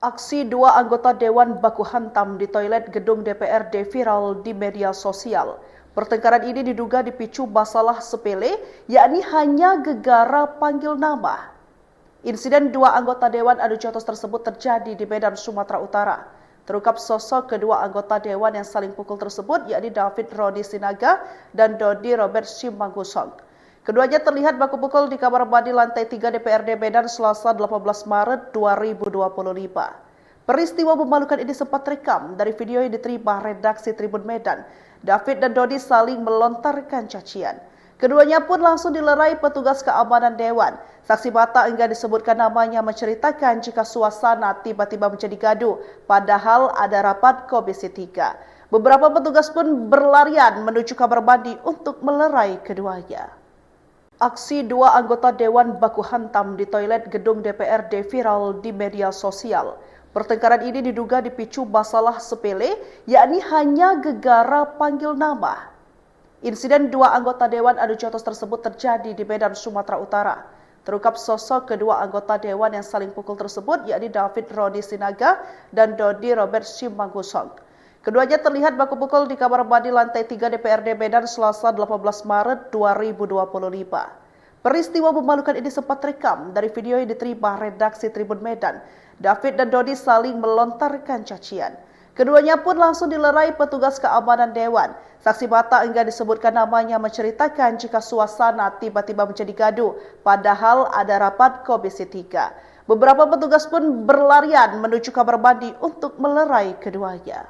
Aksi dua anggota Dewan baku hantam di toilet gedung DPRD viral di media sosial. Pertengkaran ini diduga dipicu masalah sepele, yakni hanya gegara panggil nama. Insiden dua anggota Dewan adu jotos tersebut terjadi di Medan, Sumatera Utara. Terungkap sosok kedua anggota Dewan yang saling pukul tersebut, yakni David Rodi Sinaga dan Dodi Robert Simanggusong. Keduanya terlihat baku pukul di kamar mandi lantai 3 DPRD Medan Selasa 18 Maret 2025. Peristiwa memalukan ini sempat terekam dari video yang diterima redaksi Tribun Medan. David dan Dodi saling melontarkan cacian. Keduanya pun langsung dilerai petugas keamanan Dewan. Saksi mata enggan disebutkan namanya menceritakan jika suasana tiba-tiba menjadi gaduh, padahal ada rapat Komisi 3. Beberapa petugas pun berlarian menuju kamar mandi untuk melerai keduanya. Aksi dua anggota Dewan baku hantam di toilet gedung DPRD viral di media sosial. Pertengkaran ini diduga dipicu masalah sepele, yakni hanya gegara panggil nama. Insiden dua anggota Dewan adu jotos tersebut terjadi di Medan, Sumatera Utara. Terungkap sosok kedua anggota Dewan yang saling pukul tersebut, yakni David Rodi Sinaga dan Dodi Robert Simanggusong. Keduanya terlihat baku pukul di kamar mandi lantai 3 DPRD Medan Selasa 18 Maret 2025. Peristiwa memalukan ini sempat terekam dari video yang diterima redaksi Tribun Medan. David dan Dodi saling melontarkan cacian. Keduanya pun langsung dilerai petugas keamanan Dewan. Saksi mata enggan disebutkan namanya menceritakan jika suasana tiba-tiba menjadi gaduh, padahal ada rapat Komisi 3. Beberapa petugas pun berlarian menuju kamar mandi untuk melerai keduanya.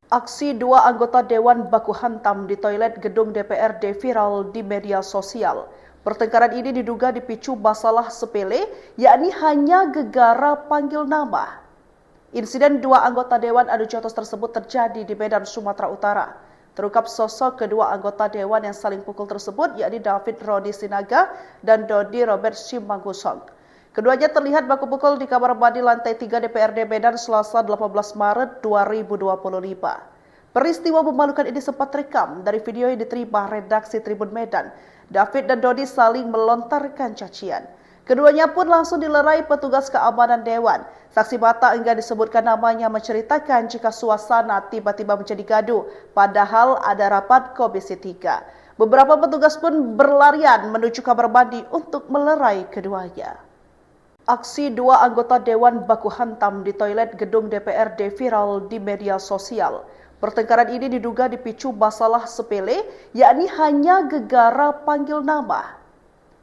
Aksi dua anggota Dewan baku hantam di toilet gedung DPRD viral di media sosial. Pertengkaran ini diduga dipicu masalah sepele, yakni hanya gegara panggil nama. Insiden dua anggota Dewan adu jotos tersebut terjadi di Medan, Sumatera Utara. Terungkap sosok kedua anggota Dewan yang saling pukul tersebut, yakni David Rodi Sinaga dan Dodi Robert Simanggusong. Keduanya terlihat baku pukul di kamar mandi lantai 3 DPRD Medan Selasa 18 Maret 2025. Peristiwa memalukan ini sempat terekam dari video yang diterima redaksi Tribun Medan. David dan Dodi saling melontarkan cacian. Keduanya pun langsung dilerai petugas keamanan Dewan. Saksi mata enggan disebutkan namanya menceritakan jika suasana tiba-tiba menjadi gaduh, padahal ada rapat Komisi 3. Beberapa petugas pun berlarian menuju kamar mandi untuk melerai keduanya. Aksi dua anggota Dewan baku hantam di toilet gedung DPRD viral di media sosial. Pertengkaran ini diduga dipicu masalah sepele, yakni hanya gegara panggil nama.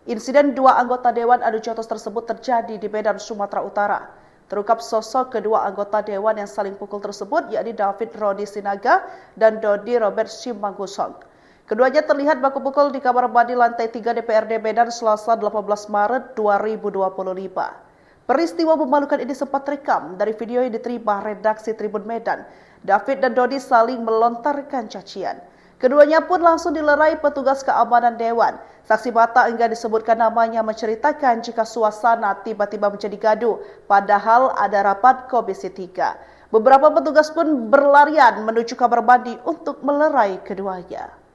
Insiden dua anggota Dewan adu jotos tersebut terjadi di Medan, Sumatera Utara. Terungkap sosok kedua anggota Dewan yang saling pukul tersebut, yakni David Rodi Sinaga dan Dodi Robert Simanggusong. Keduanya terlihat baku pukul di kamar mandi lantai 3 DPRD Medan Selasa 18 Maret 2025. Peristiwa memalukan ini sempat terekam dari video yang diterima redaksi Tribun Medan. David dan Dodi saling melontarkan cacian. Keduanya pun langsung dilerai petugas keamanan Dewan. Saksi mata enggan disebutkan namanya menceritakan jika suasana tiba-tiba menjadi gaduh, padahal ada rapat Komisi 3. Beberapa petugas pun berlarian menuju kamar mandi untuk melerai keduanya.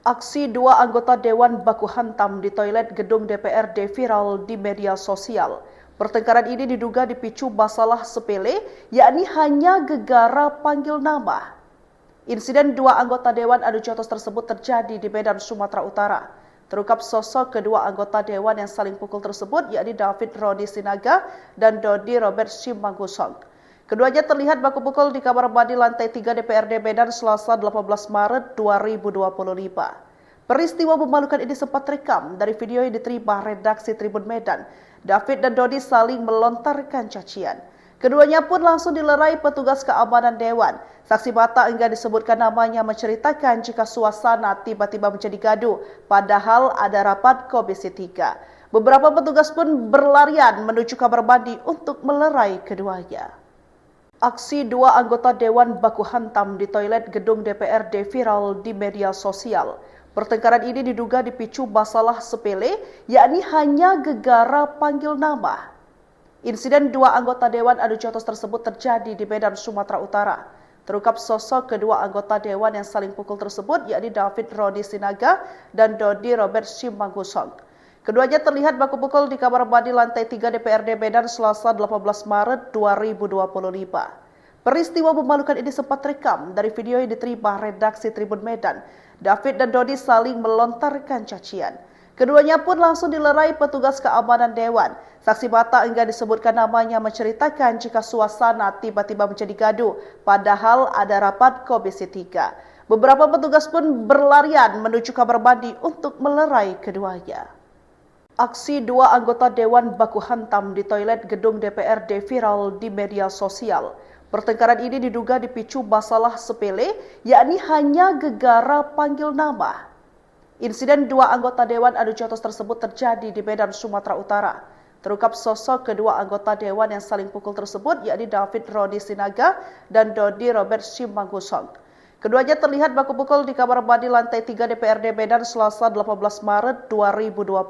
Aksi dua anggota Dewan baku hantam di toilet gedung DPRD viral di media sosial. Pertengkaran ini diduga dipicu masalah sepele, yakni hanya gegara panggil nama. Insiden dua anggota Dewan adu jotos tersebut terjadi di Medan, Sumatera Utara. Terungkap sosok kedua anggota Dewan yang saling pukul tersebut, yakni David Rodi Sinaga dan Dodi Robert Simanggusong. Keduanya terlihat baku pukul di kamar mandi lantai 3 DPRD Medan Selasa 18 Maret 2025. Peristiwa memalukan ini sempat terekam dari video yang diterima redaksi Tribun Medan. David dan Dodi saling melontarkan cacian. Keduanya pun langsung dilerai petugas keamanan Dewan. Saksi mata enggan disebutkan namanya menceritakan jika suasana tiba-tiba menjadi gaduh, padahal ada rapat Komisi 3. Beberapa petugas pun berlarian menuju kamar mandi untuk melerai keduanya. Aksi dua anggota Dewan baku hantam di toilet gedung DPRD viral di media sosial. Pertengkaran ini diduga dipicu masalah sepele, yakni hanya gegara panggil nama. Insiden dua anggota Dewan adu jotos tersebut terjadi di Medan, Sumatera Utara. Terungkap sosok kedua anggota Dewan yang saling pukul tersebut, yakni David Rodi Sinaga dan Dodi Robert Simanggusong. Keduanya terlihat baku pukul di kamar mandi lantai 3 DPRD Medan Selasa 18 Maret 2025. Peristiwa memalukan ini sempat terekam dari video yang diterima redaksi Tribun Medan. David dan Dodi saling melontarkan cacian. Keduanya pun langsung dilerai petugas keamanan dewan. Saksi mata enggan disebutkan namanya menceritakan jika suasana tiba-tiba menjadi gaduh, padahal ada rapat Komisi 3. Beberapa petugas pun berlarian menuju kamar mandi untuk melerai keduanya. Aksi dua anggota dewan baku hantam di toilet gedung DPRD viral di media sosial. Pertengkaran ini diduga dipicu masalah sepele, yakni hanya gegara panggil nama. Insiden dua anggota Dewan Adu Jotos tersebut terjadi di Medan, Sumatera Utara. Terungkap sosok kedua anggota Dewan yang saling pukul tersebut, yakni David Rodi Sinaga dan Dodi Robert Simanggusong. Keduanya terlihat baku pukul di kamar mandi lantai 3 DPRD Medan Selasa 18 Maret 2025.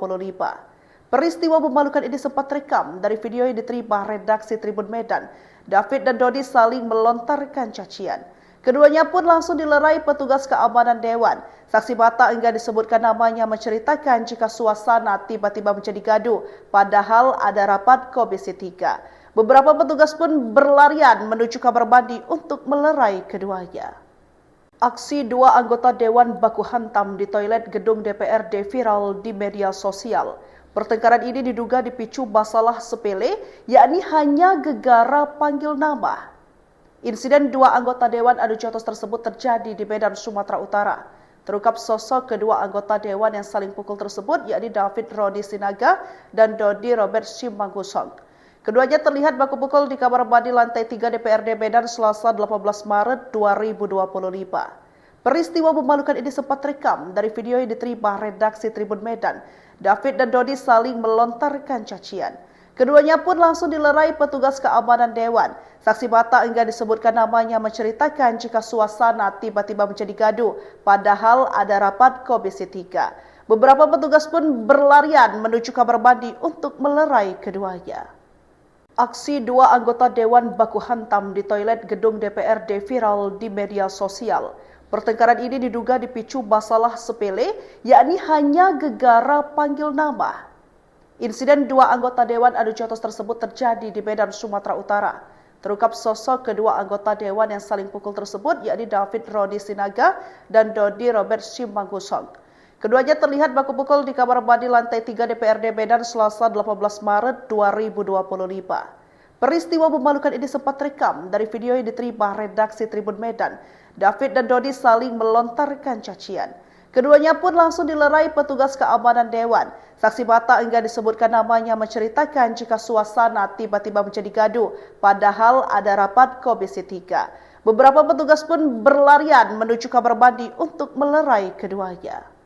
Peristiwa memalukan ini sempat terekam dari video yang diterima redaksi Tribun Medan. David dan Dodi saling melontarkan cacian. Keduanya pun langsung dilerai petugas keamanan dewan. Saksi mata enggan disebutkan namanya menceritakan jika suasana tiba-tiba menjadi gaduh, padahal ada rapat Komisi 3. Beberapa petugas pun berlarian menuju kamar mandi untuk melerai keduanya. Aksi dua anggota dewan baku hantam di toilet gedung DPRD viral di media sosial. Pertengkaran ini diduga dipicu masalah sepele, yakni hanya gegara panggil nama. Insiden dua anggota Dewan Adu Jotos tersebut terjadi di Medan, Sumatera Utara. Terungkap sosok kedua anggota Dewan yang saling pukul tersebut, yakni David Rodi Sinaga dan Dodi Robert Simanggusong. Keduanya terlihat baku pukul di kamar mandi lantai 3 DPRD Medan Selasa 18 Maret 2025. Peristiwa memalukan ini sempat terekam dari video yang diterima redaksi Tribun Medan. David dan Dodi saling melontarkan cacian. Keduanya pun langsung dilerai petugas keamanan dewan. Saksi mata enggan disebutkan namanya menceritakan jika suasana tiba-tiba menjadi gaduh, padahal ada rapat Komisi 3. Beberapa petugas pun berlarian menuju kamar mandi untuk melerai keduanya. Aksi dua anggota dewan baku hantam di toilet gedung DPRD viral di media sosial. Pertengkaran ini diduga dipicu masalah sepele, yakni hanya gegara panggil nama. Insiden dua anggota Dewan Adu Jotos tersebut terjadi di Medan, Sumatera Utara. Terungkap sosok kedua anggota Dewan yang saling pukul tersebut, yakni David Rodi Sinaga dan Dodi Robert Simanggusong. Keduanya terlihat baku pukul di kamar mandi lantai 3 DPRD Medan Selasa 18 Maret 2025. Peristiwa memalukan ini sempat terekam dari video yang diterima redaksi Tribun Medan. David dan Dodi saling melontarkan cacian. Keduanya pun langsung dilerai petugas keamanan dewan. Saksi mata enggan disebutkan namanya menceritakan jika suasana tiba-tiba menjadi gaduh, padahal ada rapat Komisi 3. Beberapa petugas pun berlarian menuju kamar mandi untuk melerai keduanya.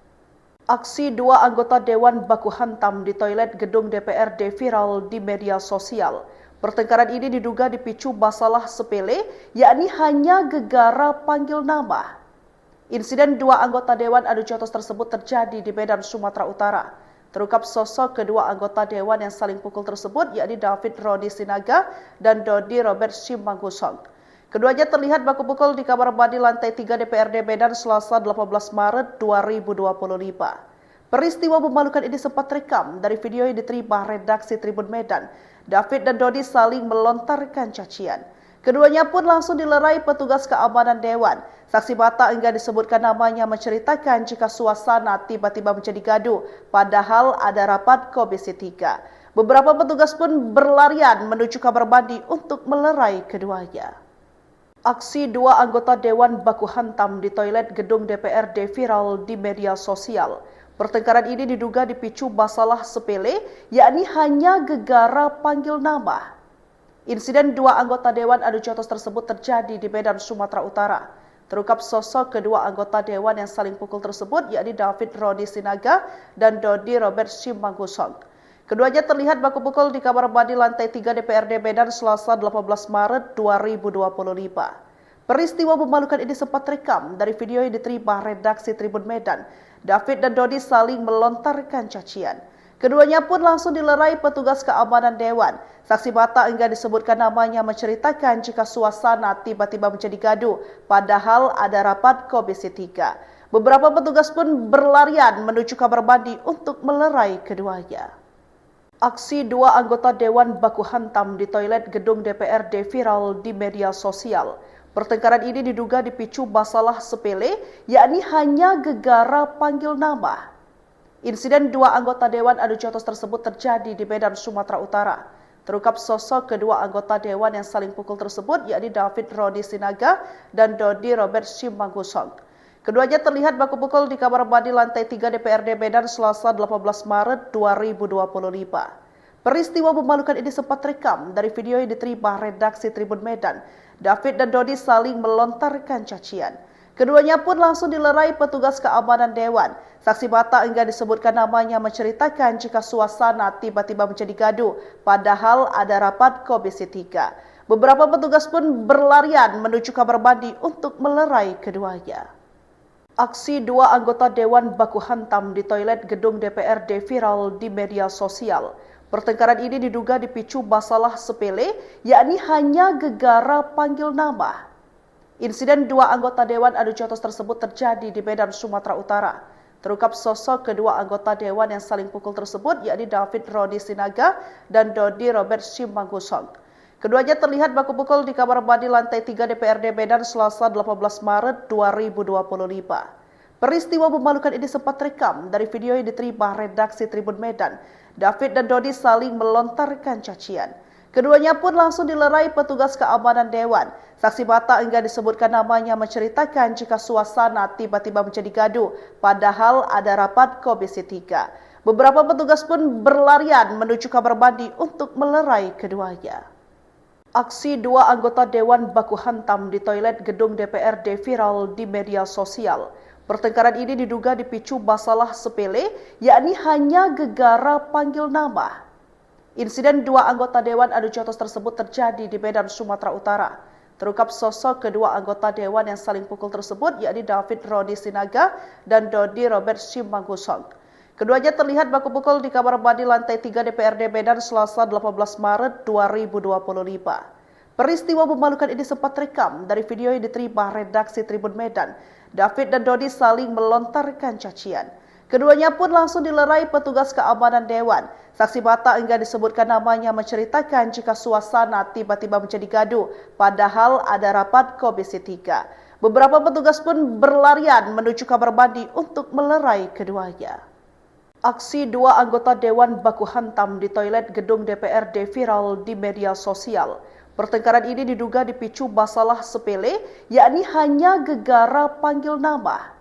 Aksi dua anggota dewan baku hantam di toilet gedung DPRD viral di media sosial. Pertengkaran ini diduga dipicu masalah sepele, yakni hanya gegara panggil nama. Insiden dua anggota Dewan Adu Jotos tersebut terjadi di Medan, Sumatera Utara. Terungkap sosok kedua anggota Dewan yang saling pukul tersebut, yakni David Rodi Sinaga dan Dodi Robert Simanggusong. Keduanya terlihat baku pukul di kamar mandi lantai 3 DPRD Medan Selasa 18 Maret 2025. Peristiwa memalukan ini sempat terekam dari video yang diterima redaksi Tribun Medan. David dan Dodi saling melontarkan cacian. Keduanya pun langsung dilerai petugas keamanan dewan. Saksi mata enggan disebutkan namanya menceritakan jika suasana tiba-tiba menjadi gaduh, padahal ada rapat Komisi 3. Beberapa petugas pun berlarian menuju kamar mandi untuk melerai keduanya. Aksi dua anggota dewan baku hantam di toilet gedung DPRD viral di media sosial. Pertengkaran ini diduga dipicu masalah sepele, yakni hanya gegara panggil nama. Insiden dua anggota Dewan Adu Jotos tersebut terjadi di Medan, Sumatera Utara. Terungkap sosok kedua anggota Dewan yang saling pukul tersebut, yakni David Rodi Sinaga dan Dodi Robert Simanggusong. Keduanya terlihat baku pukul di kamar mandi lantai 3 DPRD Medan Selasa 18 Maret 2025. Peristiwa memalukan ini sempat terekam dari video yang diterima redaksi Tribun Medan. David dan Dodi saling melontarkan cacian. Keduanya pun langsung dilerai petugas keamanan dewan. Saksi mata enggan disebutkan namanya menceritakan jika suasana tiba-tiba menjadi gaduh, padahal ada rapat Komisi 3. Beberapa petugas pun berlarian menuju kamar mandi untuk melerai keduanya. Aksi dua anggota Dewan baku hantam di toilet gedung DPRD viral di media sosial. Pertengkaran ini diduga dipicu masalah sepele, yakni hanya gegara panggil nama. Insiden dua anggota Dewan adu jotos tersebut terjadi di Medan, Sumatera Utara. Terungkap sosok kedua anggota Dewan yang saling pukul tersebut, yakni David Rodi Sinaga dan Dodi Robert Simanggusong. Keduanya terlihat baku pukul di kamar mandi lantai 3 DPRD Medan Selasa 18 Maret 2025. Peristiwa memalukan ini sempat terekam dari video yang diterima redaksi Tribun Medan. David dan Dodi saling melontarkan cacian. Keduanya pun langsung dilerai petugas keamanan Dewan. Saksi mata enggan disebutkan namanya menceritakan jika suasana tiba-tiba menjadi gaduh, padahal ada rapat Komisi 3. Beberapa petugas pun berlarian menuju kamar mandi untuk melerai keduanya. Aksi dua anggota Dewan baku hantam di toilet gedung DPRD viral di media sosial. Pertengkaran ini diduga dipicu masalah sepele, yakni hanya gegara panggil nama. Insiden dua anggota Dewan adu jotos tersebut terjadi di Medan, Sumatera Utara. Terungkap sosok kedua anggota Dewan yang saling pukul tersebut, yakni David Rodi Sinaga dan Dodi Robert Simanggusong. Keduanya terlihat baku pukul di kamar mandi lantai 3 DPRD Medan Selasa 18 Maret 2025. Peristiwa memalukan ini sempat terekam dari video yang diterima redaksi Tribun Medan. David dan Dodi saling melontarkan cacian. Keduanya pun langsung dilerai petugas keamanan Dewan. Saksi mata enggan disebutkan namanya menceritakan jika suasana tiba-tiba menjadi gaduh, padahal ada rapat Komisi 3. Beberapa petugas pun berlarian menuju kamar mandi untuk melerai keduanya. Aksi dua anggota Dewan baku hantam di toilet gedung DPRD viral di media sosial. Pertengkaran ini diduga dipicu masalah sepele, yakni hanya gegara panggil nama. Insiden dua anggota Dewan adu jotos tersebut terjadi di Medan, Sumatera Utara. Terungkap sosok kedua anggota Dewan yang saling pukul tersebut, yakni David Rodi Sinaga dan Dodi Robert Simanggusong. Keduanya terlihat baku pukul di kamar mandi lantai 3 DPRD Medan Selasa 18 Maret 2025. Peristiwa memalukan ini sempat terekam dari video yang diterima redaksi Tribun Medan. David dan Dodi saling melontarkan cacian. Keduanya pun langsung dilerai petugas keamanan Dewan. Saksi mata enggan disebutkan namanya menceritakan jika suasana tiba-tiba menjadi gaduh, padahal ada rapat Komisi 3. Beberapa petugas pun berlarian menuju kamar mandi untuk melerai keduanya. Aksi dua anggota Dewan baku hantam di toilet gedung DPRD viral di media sosial. Pertengkaran ini diduga dipicu masalah sepele, yakni hanya gegara panggil nama.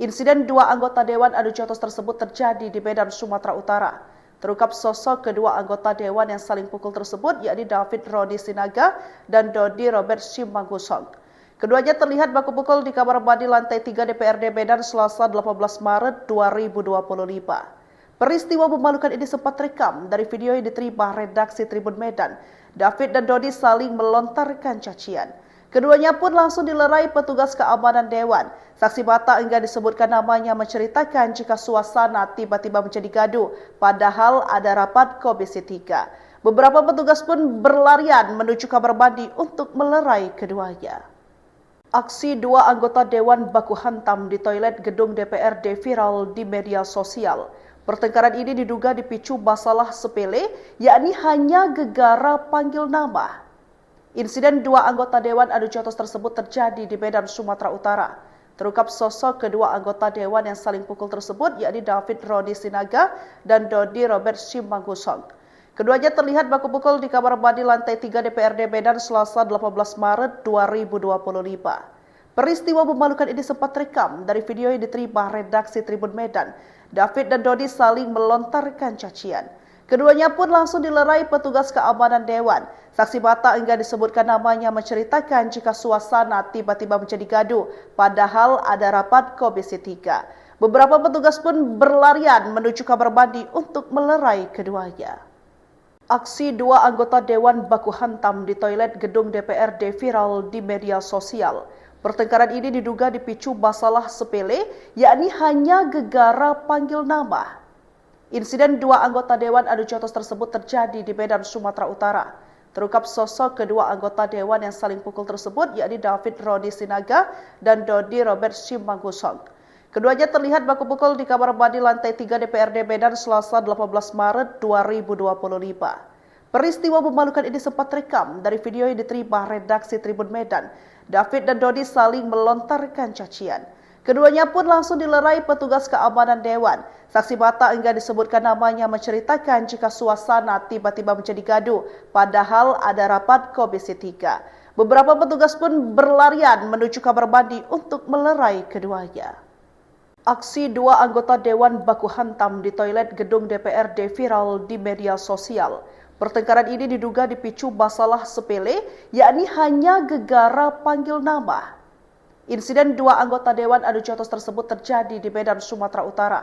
Insiden dua anggota Dewan adu jotos tersebut terjadi di Medan, Sumatera Utara. Terungkap sosok kedua anggota Dewan yang saling pukul tersebut, yakni David Rodi Sinaga dan Dodi Robert Simanggusong. Keduanya terlihat baku pukul di kamar mandi lantai 3 DPRD Medan Selasa 18 Maret 2025. Peristiwa memalukan ini sempat terekam dari video yang diterima redaksi Tribun Medan. David dan Dodi saling melontarkan cacian. Keduanya pun langsung dilerai petugas keamanan Dewan. Saksi mata enggan disebutkan namanya menceritakan jika suasana tiba-tiba menjadi gaduh, padahal ada rapat Komisi 3. Beberapa petugas pun berlarian menuju kamar mandi untuk melerai keduanya. Aksi dua anggota Dewan baku hantam di toilet gedung DPRD viral di media sosial. Pertengkaran ini diduga dipicu masalah sepele, yakni hanya gegara panggil nama. Insiden dua anggota Dewan adu jotos tersebut terjadi di Medan, Sumatera Utara. Terungkap sosok kedua anggota Dewan yang saling pukul tersebut, yakni David Rodi Sinaga dan Dodi Robert Simanggusong. Keduanya terlihat baku pukul di kamar mandi lantai 3 DPRD Medan Selasa 18 Maret 2025. Peristiwa memalukan ini sempat terekam dari video yang diterima redaksi Tribun Medan. David dan Dodi saling melontarkan cacian. Keduanya pun langsung dilerai petugas keamanan Dewan. Saksi mata enggan disebutkan namanya menceritakan jika suasana tiba-tiba menjadi gaduh, padahal ada rapat Komisi 3. Beberapa petugas pun berlarian menuju kamar mandi untuk melerai keduanya. Aksi dua anggota Dewan baku hantam di toilet gedung DPRD viral di media sosial. Pertengkaran ini diduga dipicu masalah sepele, yakni hanya gegara panggil nama. Insiden dua anggota Dewan adu jotos tersebut terjadi di Medan, Sumatera Utara. Terungkap sosok kedua anggota Dewan yang saling pukul tersebut, yakni David Rodi Sinaga dan Dodi Robert Simanggusong. Keduanya terlihat baku pukul di kamar mandi lantai 3 DPRD Medan Selasa 18 Maret 2025. Peristiwa memalukan ini sempat terekam dari video yang diterima redaksi Tribun Medan. David dan Dodi saling melontarkan cacian. Keduanya pun langsung dilerai petugas keamanan Dewan. Saksi mata enggan disebutkan namanya menceritakan jika suasana tiba-tiba menjadi gaduh, padahal ada rapat Komisi 3. Beberapa petugas pun berlarian menuju kamar mandi untuk melerai keduanya. Aksi dua anggota Dewan baku hantam di toilet gedung DPRD viral di media sosial. Pertengkaran ini diduga dipicu masalah sepele, yakni hanya gegara panggil nama. Insiden dua anggota Dewan adu jotos tersebut terjadi di Medan, Sumatera Utara.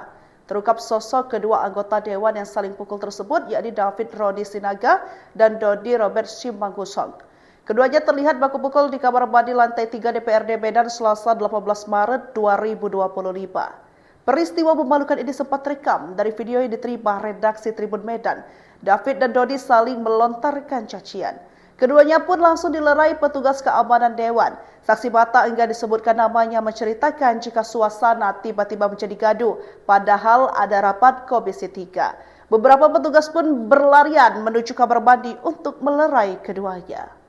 Terungkap sosok kedua anggota Dewan yang saling pukul tersebut, yakni David Rodi Sinaga dan Dodi Robert Simanggusong. Keduanya terlihat baku pukul di kamar mandi lantai 3 DPRD Medan Selasa 18 Maret 2025. Peristiwa memalukan ini sempat terekam dari video yang diterima redaksi Tribun Medan. David dan Dodi saling melontarkan cacian. Keduanya pun langsung dilerai petugas keamanan Dewan. Saksi mata enggan disebutkan namanya menceritakan jika suasana tiba-tiba menjadi gaduh, padahal ada rapat Komisi 3. Beberapa petugas pun berlarian menuju kamar mandi untuk melerai keduanya.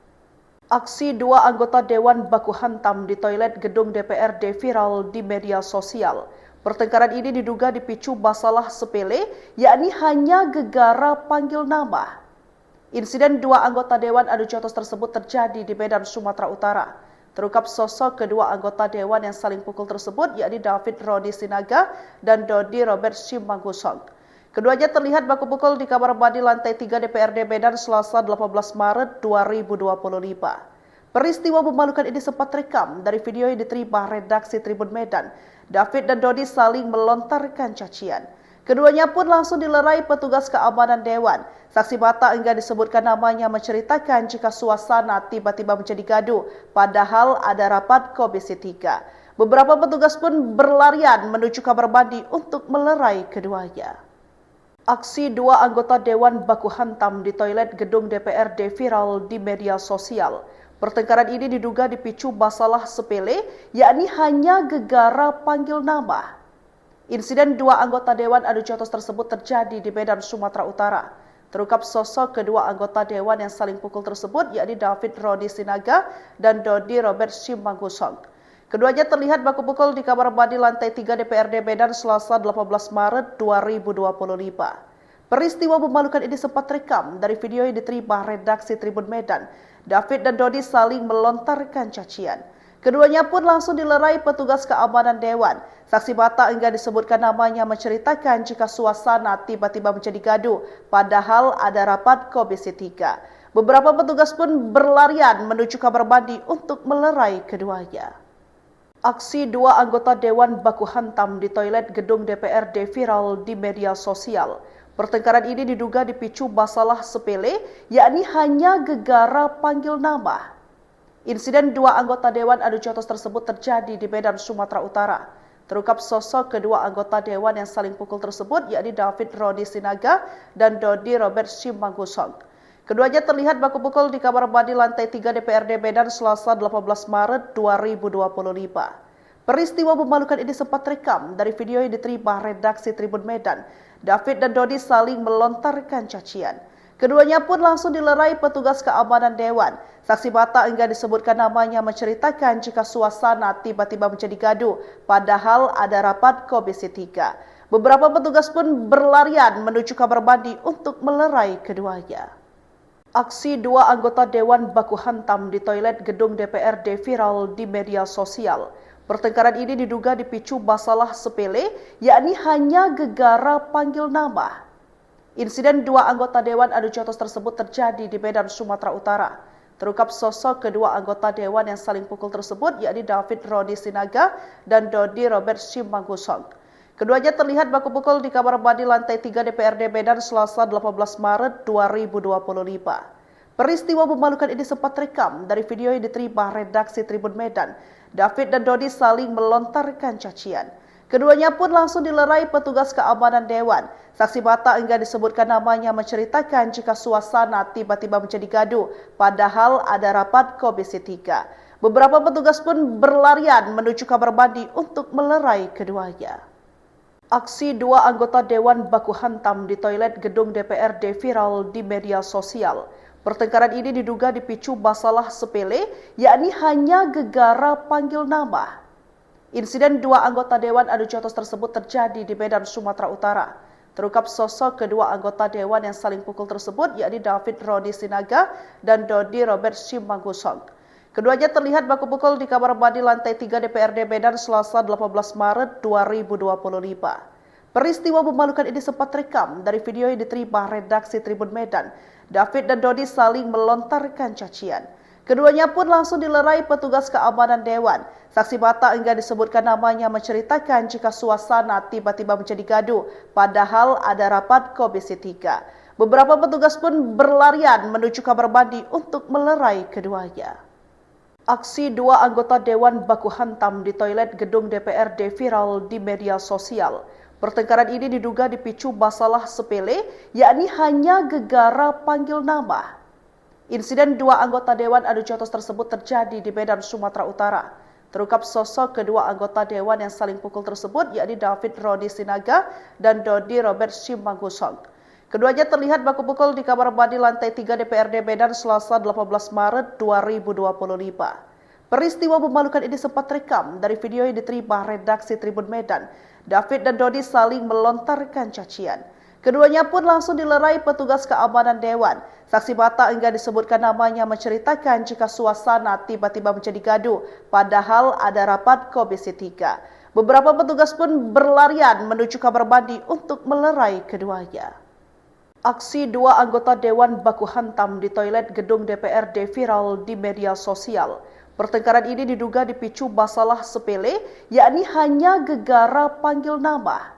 Aksi dua anggota Dewan baku hantam di toilet gedung DPRD viral di media sosial. Pertengkaran ini diduga dipicu masalah sepele, yakni hanya gegara panggil nama. Insiden dua anggota Dewan adu jotos tersebut terjadi di Medan, Sumatera Utara. Terungkap sosok kedua anggota Dewan yang saling pukul tersebut, yakni David Rodi Sinaga dan Dodi Robert Simanggusong. Keduanya terlihat baku pukul di kamar mandi lantai 3 DPRD Medan Selasa 18 Maret 2025. Peristiwa memalukan ini sempat terekam dari video yang diterima redaksi Tribun Medan. David dan Dodi saling melontarkan cacian. Keduanya pun langsung dilerai petugas keamanan Dewan. Saksi mata enggan disebutkan namanya menceritakan jika suasana tiba-tiba menjadi gaduh, padahal ada rapat Komisi 3. Beberapa petugas pun berlarian menuju kamar mandi untuk melerai keduanya. Aksi dua anggota Dewan baku hantam di toilet gedung DPRD viral di media sosial. Pertengkaran ini diduga dipicu masalah sepele, yakni hanya gegara panggil nama. Insiden dua anggota Dewan adu jotos tersebut terjadi di Medan, Sumatera Utara. Terungkap sosok kedua anggota Dewan yang saling pukul tersebut, yakni David Rodi Sinaga dan Dodi Robert Simanggusong. Keduanya terlihat baku pukul di kamar mandi lantai 3 DPRD Medan Selasa 18 Maret 2025. Peristiwa memalukan ini sempat terekam dari video yang diterima redaksi Tribun Medan. David dan Dodi saling melontarkan cacian. Keduanya pun langsung dilerai petugas keamanan Dewan. Saksi mata enggan disebutkan namanya menceritakan jika suasana tiba-tiba menjadi gaduh, padahal ada rapat Komisi 3. Beberapa petugas pun berlarian menuju kamar mandi untuk melerai keduanya. Aksi dua anggota Dewan baku hantam di toilet gedung DPRD viral di media sosial. Pertengkaran ini diduga dipicu masalah sepele, yakni hanya gegara panggil nama. Insiden dua anggota Dewan adu jotos tersebut terjadi di Medan, Sumatera Utara. Terungkap sosok kedua anggota Dewan yang saling pukul tersebut, yakni David Rodi Sinaga dan Dodi Robert Simanggusong. Keduanya terlihat baku pukul di kamar mandi lantai 3 DPRD Medan Selasa 18 Maret 2025. Peristiwa memalukan ini sempat terekam dari video yang diterima redaksi Tribun Medan. David dan Dodi saling melontarkan cacian. Keduanya pun langsung dilerai petugas keamanan Dewan. Saksi mata enggan disebutkan namanya menceritakan jika suasana tiba-tiba menjadi gaduh, padahal ada rapat Komisi 3. Beberapa petugas pun berlarian menuju kamar mandi untuk melerai keduanya. Aksi dua anggota Dewan baku hantam di toilet gedung DPRD viral di media sosial. Pertengkaran ini diduga dipicu masalah sepele, yakni hanya gegara panggil nama. Insiden dua anggota Dewan adu jotos tersebut terjadi di Medan, Sumatera Utara. Terungkap sosok kedua anggota Dewan yang saling pukul tersebut, yakni David Rodi Sinaga dan Dodi Robert Simanggusong. Keduanya terlihat baku pukul di kamar mandi lantai 3 DPRD Medan Selasa 18 Maret 2025. Peristiwa memalukan ini sempat terekam dari video yang diterima redaksi Tribun Medan. David dan Dodi saling melontarkan cacian. Keduanya pun langsung dilerai petugas keamanan Dewan. Saksi mata enggan disebutkan namanya menceritakan jika suasana tiba-tiba menjadi gaduh, padahal ada rapat Komisi 3. Beberapa petugas pun berlarian menuju kamar mandi untuk melerai keduanya. Aksi dua anggota Dewan baku hantam di toilet gedung DPRD viral di media sosial. Pertengkaran ini diduga dipicu masalah sepele, yakni hanya gegara panggil nama. Insiden dua anggota Dewan adu jotos tersebut terjadi di Medan, Sumatera Utara. Terungkap sosok kedua anggota Dewan yang saling pukul tersebut, yakni David Rodi Sinaga dan Dodi Robert Simanggusong. Keduanya terlihat baku pukul di kamar mandi lantai 3 DPRD Medan Selasa 18 Maret 2025. Peristiwa memalukan ini sempat rekam dari video yang diterima redaksi Tribun Medan. David dan Dodi saling melontarkan cacian. Keduanya pun langsung dilerai petugas keamanan Dewan. Saksi mata enggak disebutkan namanya menceritakan jika suasana tiba-tiba menjadi gaduh, padahal ada rapat Komisi 3. Beberapa petugas pun berlarian menuju kamar mandi untuk melerai keduanya. Aksi dua anggota Dewan baku hantam di toilet gedung DPRD viral di media sosial. Pertengkaran ini diduga dipicu masalah sepele, yakni hanya gegara panggil nama. Insiden dua anggota Dewan adu jotos tersebut terjadi di Medan, Sumatera Utara. Terungkap sosok kedua anggota Dewan yang saling pukul tersebut, yakni David Rodi Sinaga dan Dodi Robert Simanggusong. Keduanya terlihat baku pukul di kamar mandi lantai 3 DPRD Medan Selasa 18 Maret 2025. Peristiwa memalukan ini sempat rekam dari video yang diterima redaksi Tribun Medan. David dan Dodi saling melontarkan cacian. Keduanya pun langsung dilerai petugas keamanan Dewan. Saksi mata enggak disebutkan namanya menceritakan jika suasana tiba-tiba menjadi gaduh, padahal ada rapat Komisi 3. Beberapa petugas pun berlarian menuju kamar mandi untuk melerai keduanya. Aksi dua anggota Dewan baku hantam di toilet gedung DPRD viral di media sosial. Pertengkaran ini diduga dipicu masalah sepele, yakni hanya gegara panggil nama.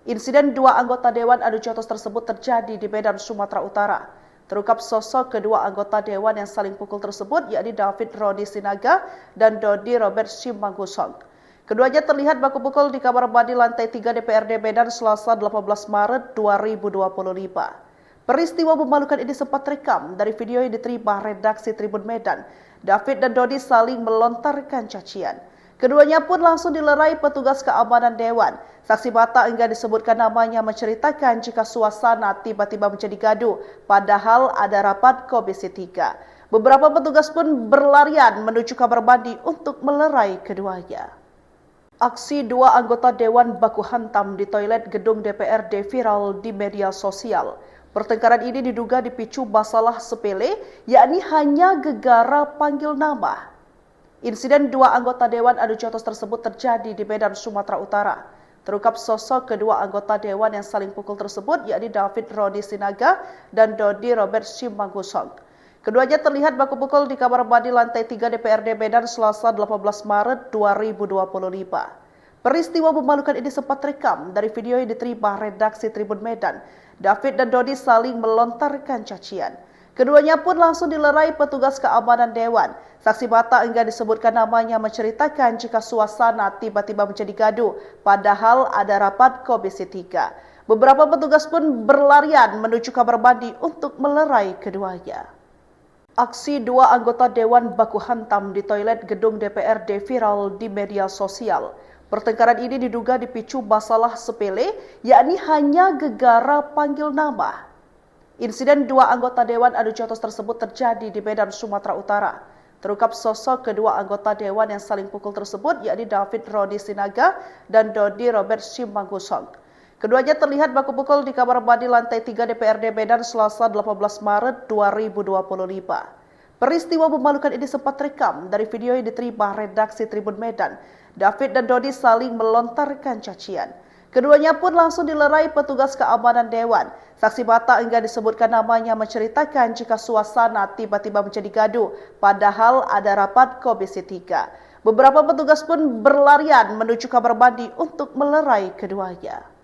Insiden dua anggota Dewan adu jotos tersebut terjadi di Medan, Sumatera Utara. Terungkap sosok kedua anggota Dewan yang saling pukul tersebut, yakni David Rodi Sinaga dan Dodi Robert Simanggusong. Keduanya terlihat baku pukul di kamar mandi lantai 3 DPRD Medan Selasa 18 Maret 2025. Peristiwa memalukan ini sempat rekam dari video yang diterima redaksi Tribun Medan. David dan Dodi saling melontarkan cacian. Keduanya pun langsung dilerai petugas keamanan Dewan. Saksi mata enggak disebutkan namanya menceritakan jika suasana tiba-tiba menjadi gaduh, padahal ada rapat Komisi 3. Beberapa petugas pun berlarian menuju kamar mandi untuk melerai keduanya. Aksi dua anggota Dewan baku hantam di toilet gedung DPRD viral di media sosial. Pertengkaran ini diduga dipicu masalah sepele, yakni hanya gegara panggil nama. Insiden dua anggota Dewan adu jotos tersebut terjadi di Medan, Sumatera Utara. Terungkap sosok kedua anggota Dewan yang saling pukul tersebut, yakni David Rodi Sinaga dan Dodi Robert Simanggusong. Keduanya terlihat baku pukul di kamar mandi lantai 3 DPRD Medan Selasa 18 Maret 2025. Peristiwa memalukan ini sempat rekam dari video yang diterima redaksi Tribun Medan. David dan Dodi saling melontarkan cacian. Keduanya pun langsung dilerai petugas keamanan Dewan. Saksi mata enggak disebutkan namanya menceritakan jika suasana tiba-tiba menjadi gaduh, padahal ada rapat Komisi 3. Beberapa petugas pun berlarian menuju kamar mandi untuk melerai keduanya. Aksi dua anggota Dewan baku hantam di toilet gedung DPRD viral di media sosial. Pertengkaran ini diduga dipicu masalah sepele, yakni hanya gegara panggil nama. Insiden dua anggota Dewan adu jotos tersebut terjadi di Medan, Sumatera Utara. Terungkap sosok kedua anggota Dewan yang saling pukul tersebut, yakni David Rodi Sinaga dan Dodi Robert Simanggusong. Keduanya terlihat baku pukul di kamar mandi lantai 3 DPRD Medan Selasa 18 Maret 2025. Peristiwa memalukan ini sempat rekam dari video yang diterima redaksi Tribun Medan. David dan Dodi saling melontarkan cacian. Keduanya pun langsung dilerai petugas keamanan Dewan. Saksi mata enggak disebutkan namanya menceritakan jika suasana tiba-tiba menjadi gaduh, padahal ada rapat Komisi 3. Beberapa petugas pun berlarian menuju kamar mandi untuk melerai keduanya.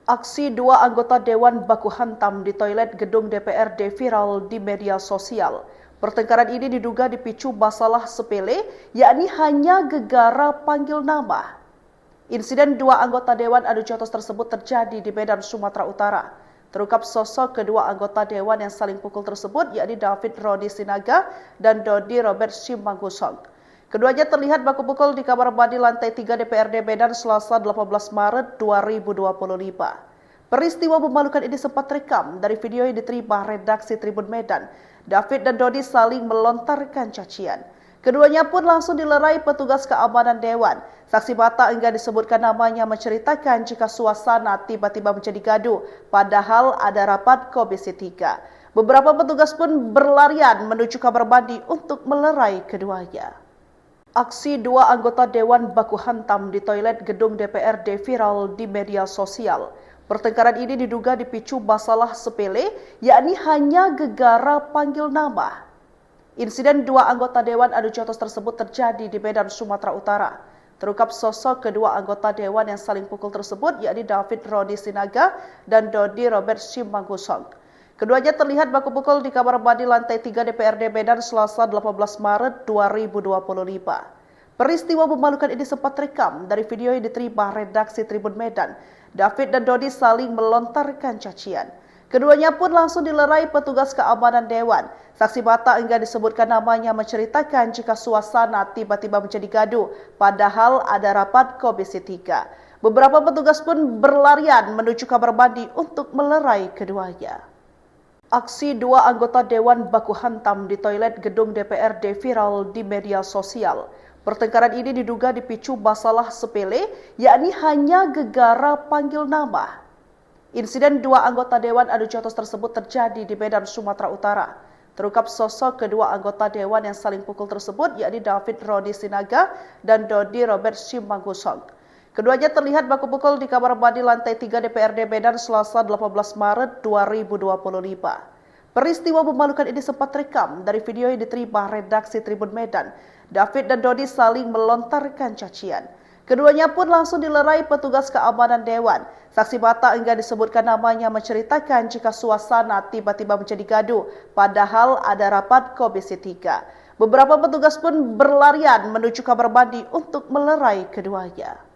Aksi dua anggota Dewan baku hantam di toilet gedung DPRD viral di media sosial. Pertengkaran ini diduga dipicu masalah sepele, yakni hanya gegara panggil nama. Insiden dua anggota Dewan adu jotos tersebut terjadi di Medan, Sumatera Utara. Terungkap sosok kedua anggota Dewan yang saling pukul tersebut, yakni David Rodi Sinaga dan Dodi Robert Simanggusong. Keduanya terlihat baku pukul di kamar mandi lantai 3 DPRD Medan Selasa 18 Maret 2025. Peristiwa memalukan ini sempat terekam dari video yang diterima redaksi Tribun Medan. David dan Dodi saling melontarkan cacian. Keduanya pun langsung dilerai petugas keamanan dewan. Saksi mata enggan disebutkan namanya menceritakan jika suasana tiba-tiba menjadi gaduh, padahal ada rapat Komisi 3. Beberapa petugas pun berlarian menuju kamar mandi untuk melerai keduanya. Aksi dua anggota dewan baku hantam di toilet gedung DPRD viral di media sosial. Pertengkaran ini diduga dipicu masalah sepele, yakni hanya gegara panggil nama. Insiden dua anggota dewan adu jotos tersebut terjadi di Medan, Sumatera Utara. Terungkap sosok kedua anggota dewan yang saling pukul tersebut, yakni David Rodi Sinaga dan Dodi Robert Simanggusong. Keduanya terlihat baku pukul di kamar mandi lantai 3 DPRD Medan Selasa 18 Maret 2025. Peristiwa memalukan ini sempat terekam dari video yang diterima redaksi Tribun Medan. David dan Dodi saling melontarkan cacian. Keduanya pun langsung dilerai petugas keamanan dewan. Saksi mata enggan disebutkan namanya menceritakan jika suasana tiba-tiba menjadi gaduh, padahal ada rapat Komisi 3. Beberapa petugas pun berlarian menuju kamar mandi untuk melerai keduanya. Aksi dua anggota dewan baku hantam di toilet gedung DPRD viral di media sosial. Pertengkaran ini diduga dipicu masalah sepele, yakni hanya gegara panggil nama. Insiden dua anggota dewan adu jotos tersebut terjadi di Medan, Sumatera Utara. Terungkap sosok kedua anggota dewan yang saling pukul tersebut, yakni David Rodi Sinaga dan Dodi Robert Simanggusong. Keduanya terlihat baku pukul di kamar mandi lantai 3 DPRD Medan Selasa 18 Maret 2025. Peristiwa memalukan ini sempat terekam dari video yang diterima redaksi Tribun Medan. David dan Dodi saling melontarkan cacian. Keduanya pun langsung dilerai petugas keamanan dewan. Saksi mata enggan disebutkan namanya menceritakan jika suasana tiba-tiba menjadi gaduh, padahal ada rapat Komisi 3. Beberapa petugas pun berlarian menuju kamar mandi untuk melerai keduanya.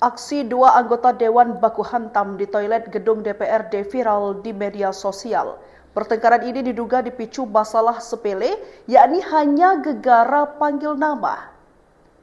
Aksi dua anggota dewan baku hantam di toilet gedung DPRD viral di media sosial. Pertengkaran ini diduga dipicu masalah sepele, yakni hanya gegara panggil nama.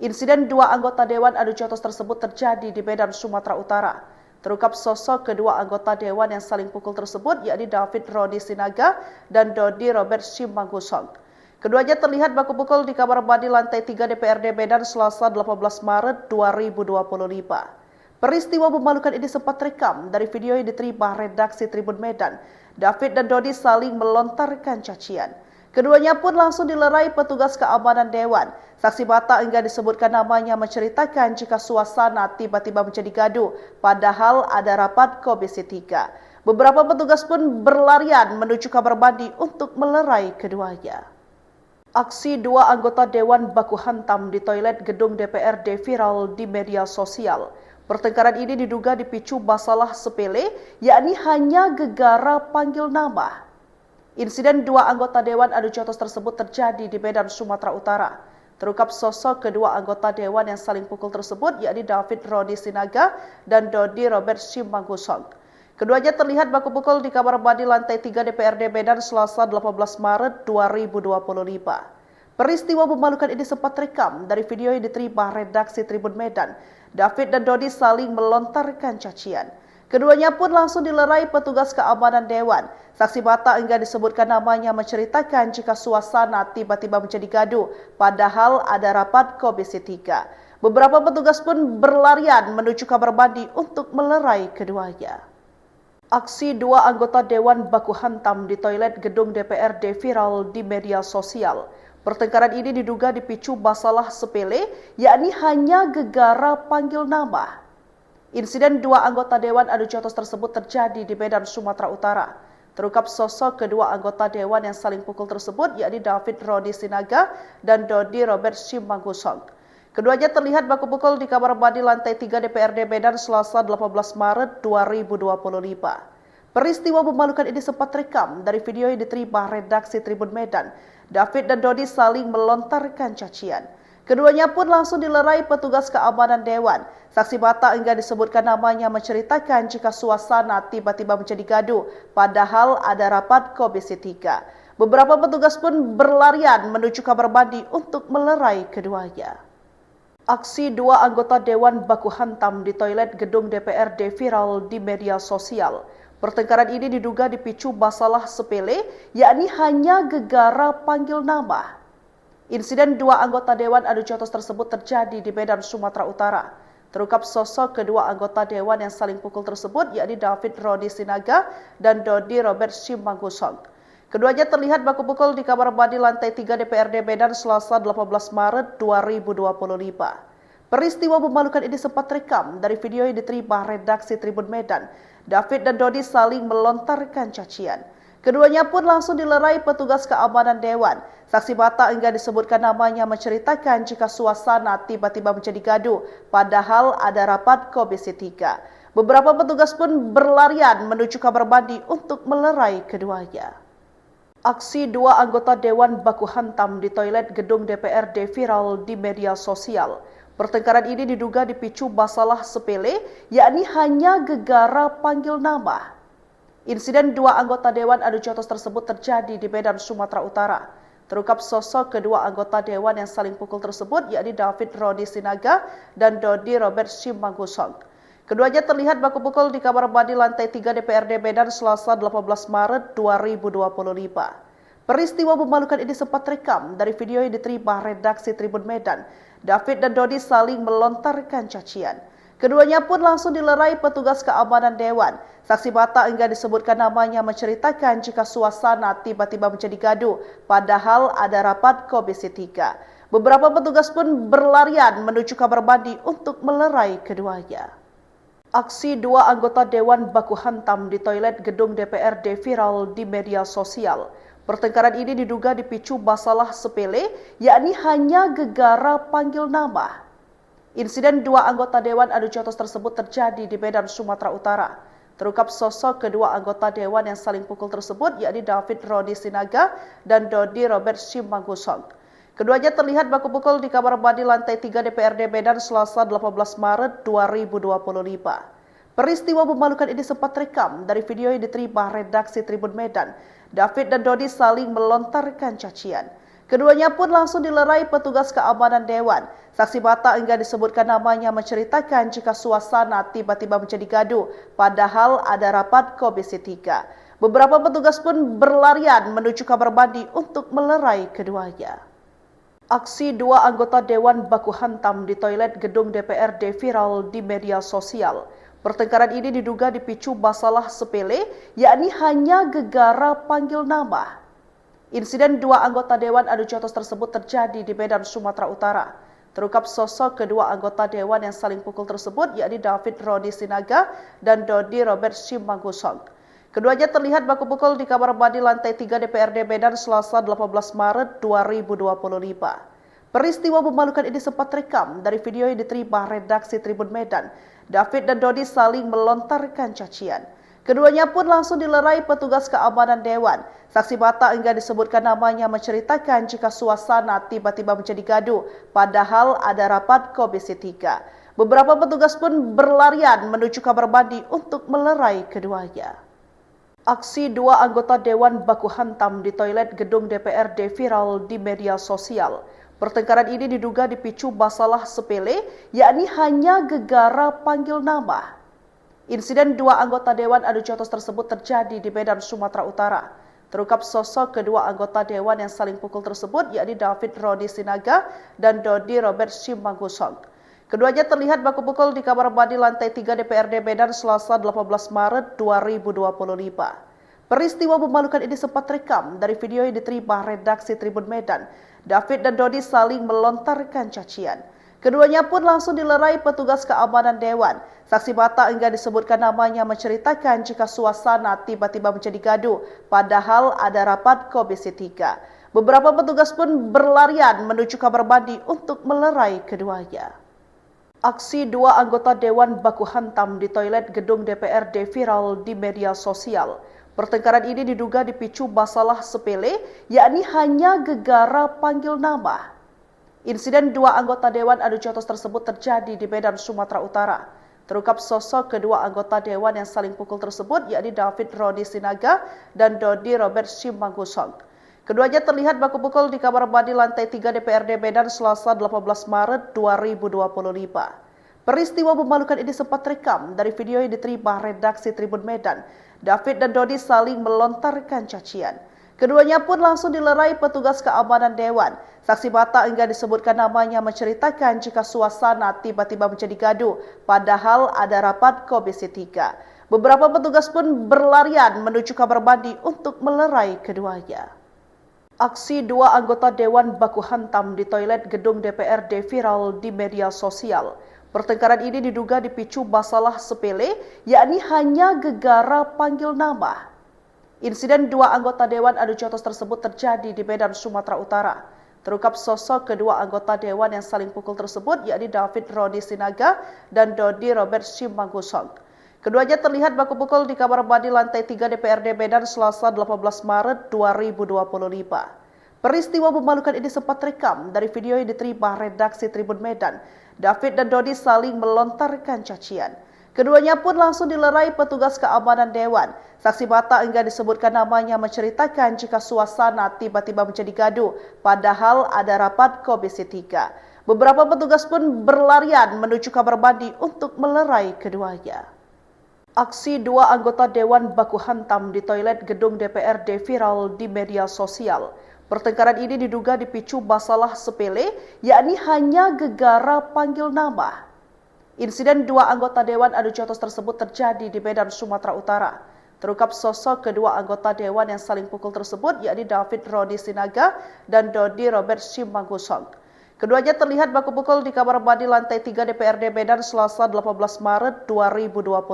Insiden dua anggota dewan adu jotos tersebut terjadi di Medan, Sumatera Utara. Terungkap sosok kedua anggota dewan yang saling pukul tersebut, yakni David Rodi Sinaga dan Dodi Robert Simanggusong. Keduanya terlihat baku pukul di kamar mandi lantai 3 DPRD Medan Selasa 18 Maret 2025. Peristiwa memalukan ini sempat terekam dari video yang diterima redaksi Tribun Medan. David dan Dodi saling melontarkan cacian. Keduanya pun langsung dilerai petugas keamanan dewan. Saksi mata enggan disebutkan namanya menceritakan jika suasana tiba-tiba menjadi gaduh, padahal ada rapat Komisi 3. Beberapa petugas pun berlarian menuju kamar mandi untuk melerai keduanya. Aksi dua anggota dewan baku hantam di toilet gedung DPRD viral di media sosial. Pertengkaran ini diduga dipicu masalah sepele, yakni hanya gegara panggil nama. Insiden dua anggota dewan adu jotos tersebut terjadi di Medan, Sumatera Utara. Terungkap sosok kedua anggota dewan yang saling pukul tersebut, yakni David Rodi Sinaga dan Dodi Robert Simanggusong. Keduanya terlihat baku pukul di kamar mandi lantai 3 DPRD Medan Selasa 18 Maret 2025. Peristiwa memalukan ini sempat terekam dari video yang diterima redaksi Tribun Medan. David dan Dodi saling melontarkan cacian. Keduanya pun langsung dilerai petugas keamanan dewan. Saksi mata enggan disebutkan namanya menceritakan jika suasana tiba-tiba menjadi gaduh, padahal ada rapat Komisi 3. Beberapa petugas pun berlarian menuju kamar mandi untuk melerai keduanya. Aksi dua anggota dewan baku hantam di toilet gedung DPRD viral di media sosial. Pertengkaran ini diduga dipicu masalah sepele, yakni hanya gegara panggil nama. Insiden dua anggota dewan adu jotos tersebut terjadi di Medan, Sumatera Utara. Terungkap sosok kedua anggota dewan yang saling pukul tersebut, yakni David Rodi Sinaga dan Dodi Robert Simanggusong. Keduanya terlihat baku pukul di kamar mandi lantai 3 DPRD Medan Selasa 18 Maret 2025. Peristiwa memalukan ini sempat terekam dari video yang diterima redaksi Tribun Medan. David dan Dodi saling melontarkan cacian. Keduanya pun langsung dilerai petugas keamanan dewan. Saksi mata enggan disebutkan namanya menceritakan jika suasana tiba-tiba menjadi gaduh, padahal ada rapat Komisi 3. Beberapa petugas pun berlarian menuju kamar mandi untuk melerai keduanya. Aksi dua anggota Dewan baku hantam di toilet gedung DPRD viral di media sosial. Pertengkaran ini diduga dipicu masalah sepele, yakni hanya gegara panggil nama. Insiden dua anggota Dewan adu jotos tersebut terjadi di Medan, Sumatera Utara. Terungkap sosok kedua anggota Dewan yang saling pukul tersebut, yakni David Rodi Sinaga dan Dodi Robert Simanggusong. Keduanya terlihat baku pukul di kamar mandi lantai 3 DPRD Medan Selasa 18 Maret 2025. Peristiwa memalukan ini sempat terekam dari video yang diterima redaksi Tribun Medan. David dan Dodi saling melontarkan cacian. Keduanya pun langsung dilerai petugas keamanan Dewan. Saksi mata enggan disebutkan namanya menceritakan jika suasana tiba-tiba menjadi gaduh, padahal ada rapat Komisi 3. Beberapa petugas pun berlarian menuju kamar mandi untuk melerai keduanya. Aksi dua anggota Dewan baku hantam di toilet gedung DPRD viral di media sosial. Pertengkaran ini diduga dipicu masalah sepele, yakni hanya gegara panggil nama. Insiden dua anggota Dewan adu jotos tersebut terjadi di Medan, Sumatera Utara. Terungkap sosok kedua anggota Dewan yang saling pukul tersebut, yakni David Rodi Sinaga dan Dodi Robert Simanggusong. Keduanya terlihat baku pukul di kamar mandi lantai 3 DPRD Medan Selasa 18 Maret 2025. Peristiwa memalukan ini sempat terekam dari video yang diterima redaksi Tribun Medan. David dan Dodi saling melontarkan cacian. Keduanya pun langsung dilerai petugas keamanan Dewan. Saksi mata enggan disebutkan namanya menceritakan jika suasana tiba-tiba menjadi gaduh, padahal ada rapat Komisi 3. Beberapa petugas pun berlarian menuju kamar mandi untuk melerai keduanya. Aksi dua anggota Dewan baku hantam di toilet gedung DPRD viral di media sosial. Pertengkaran ini diduga dipicu masalah sepele, yakni hanya gegara panggil nama. Insiden dua anggota Dewan adu jotos tersebut terjadi di Medan, Sumatera Utara. Terungkap sosok kedua anggota Dewan yang saling pukul tersebut, yakni David Rodi Sinaga dan Dodi Robert Simanggusong. Keduanya terlihat baku pukul di kamar mandi lantai 3 DPRD Medan Selasa 18 Maret 2025. Peristiwa memalukan ini sempat terekam dari video yang diterima redaksi Tribun Medan. David dan Dodi saling melontarkan cacian. Keduanya pun langsung dilerai petugas keamanan Dewan. Saksi mata enggan disebutkan namanya menceritakan jika suasana tiba-tiba menjadi gaduh, padahal ada rapat Komisi 3. Beberapa petugas pun berlarian menuju kamar mandi untuk melerai keduanya. Aksi dua anggota Dewan baku hantam di toilet gedung DPRD viral di media sosial. Pertengkaran ini diduga dipicu masalah sepele, yakni hanya gegara panggil nama. Insiden dua anggota Dewan adu jotos tersebut terjadi di Medan, Sumatera Utara. Terungkap sosok kedua anggota Dewan yang saling pukul tersebut, yakni David Rodi Sinaga dan Dodi Robert Simanggusong. Keduanya terlihat baku pukul di kamar mandi lantai 3 DPRD Medan Selasa 18 Maret 2025. Peristiwa memalukan ini sempat terekam dari video yang diterima redaksi Tribun Medan. David dan Dodi saling melontarkan cacian. Keduanya pun langsung dilerai petugas keamanan Dewan. Saksi mata enggan disebutkan namanya menceritakan jika suasana tiba-tiba menjadi gaduh, padahal ada rapat Komisi 3. Beberapa petugas pun berlarian menuju kamar mandi untuk melerai keduanya. Aksi dua anggota Dewan baku hantam di toilet gedung DPRD viral di media sosial. Pertengkaran ini diduga dipicu masalah sepele, yakni hanya gegara panggil nama. Insiden dua anggota Dewan adu jotos tersebut terjadi di Medan, Sumatera Utara. Terungkap sosok kedua anggota Dewan yang saling pukul tersebut, yakni David Rodi Sinaga dan Dodi Robert Simanggusong. Keduanya terlihat baku pukul di kamar mandi lantai 3 DPRD Medan Selasa 18 Maret 2025. Peristiwa memalukan ini sempat terekam dari video yang diterima redaksi Tribun Medan. David dan Dodi saling melontarkan cacian. Keduanya pun langsung dilerai petugas keamanan Dewan. Saksi mata enggan disebutkan namanya menceritakan jika suasana tiba-tiba menjadi gaduh, padahal ada rapat Komisi 3. Beberapa petugas pun berlarian menuju kamar mandi untuk melerai keduanya. Aksi dua anggota Dewan baku hantam di toilet gedung DPRD viral di media sosial. Pertengkaran ini diduga dipicu masalah sepele, yakni hanya gegara panggil nama. Insiden dua anggota Dewan adu jotos tersebut terjadi di Medan, Sumatera Utara. Terungkap sosok kedua anggota Dewan yang saling pukul tersebut, yakni David Rodi Sinaga dan Dodi Robert Simanggusong. Keduanya terlihat baku pukul di kamar mandi lantai 3 DPRD Medan Selasa 18 Maret 2025. Peristiwa memalukan ini sempat rekam dari video yang diterima redaksi Tribun Medan. David dan Dodi saling melontarkan cacian. Keduanya pun langsung dilerai petugas keamanan Dewan. Saksi mata enggan disebutkan namanya menceritakan jika suasana tiba-tiba menjadi gaduh, padahal ada rapat Komisi 3. Beberapa petugas pun berlarian menuju kamar mandi untuk melerai keduanya. Aksi dua anggota Dewan baku hantam di toilet gedung DPRD viral di media sosial. Pertengkaran ini diduga dipicu masalah sepele, yakni hanya gegara panggil nama. Insiden dua anggota Dewan adu jotos tersebut terjadi di Medan, Sumatera Utara. Terungkap sosok kedua anggota Dewan yang saling pukul tersebut, yakni David Rodi Sinaga dan Dodi Robert Simanggusong. Keduanya terlihat baku pukul di kamar mandi lantai 3 DPRD Medan Selasa 18 Maret 2025. Peristiwa memalukan ini sempat rekam dari video yang diterima redaksi Tribun Medan. David dan Dodi saling melontarkan cacian. Keduanya pun langsung dilerai petugas keamanan Dewan. Saksi mata enggan disebutkan namanya menceritakan jika suasana tiba-tiba menjadi gaduh, padahal ada rapat Komisi 3. Beberapa petugas pun berlarian menuju kamar mandi untuk melerai keduanya. Aksi dua anggota Dewan baku hantam di toilet gedung DPRD viral di media sosial. Pertengkaran ini diduga dipicu masalah sepele, yakni hanya gegara panggil nama. Insiden dua anggota Dewan adu jotos tersebut terjadi di Medan, Sumatera Utara. Terungkap sosok kedua anggota Dewan yang saling pukul tersebut, yakni David Rodi Sinaga dan Dodi Robert Simanggusong. Keduanya terlihat baku pukul di kamar mandi lantai 3 DPRD Medan Selasa 18 Maret 2025.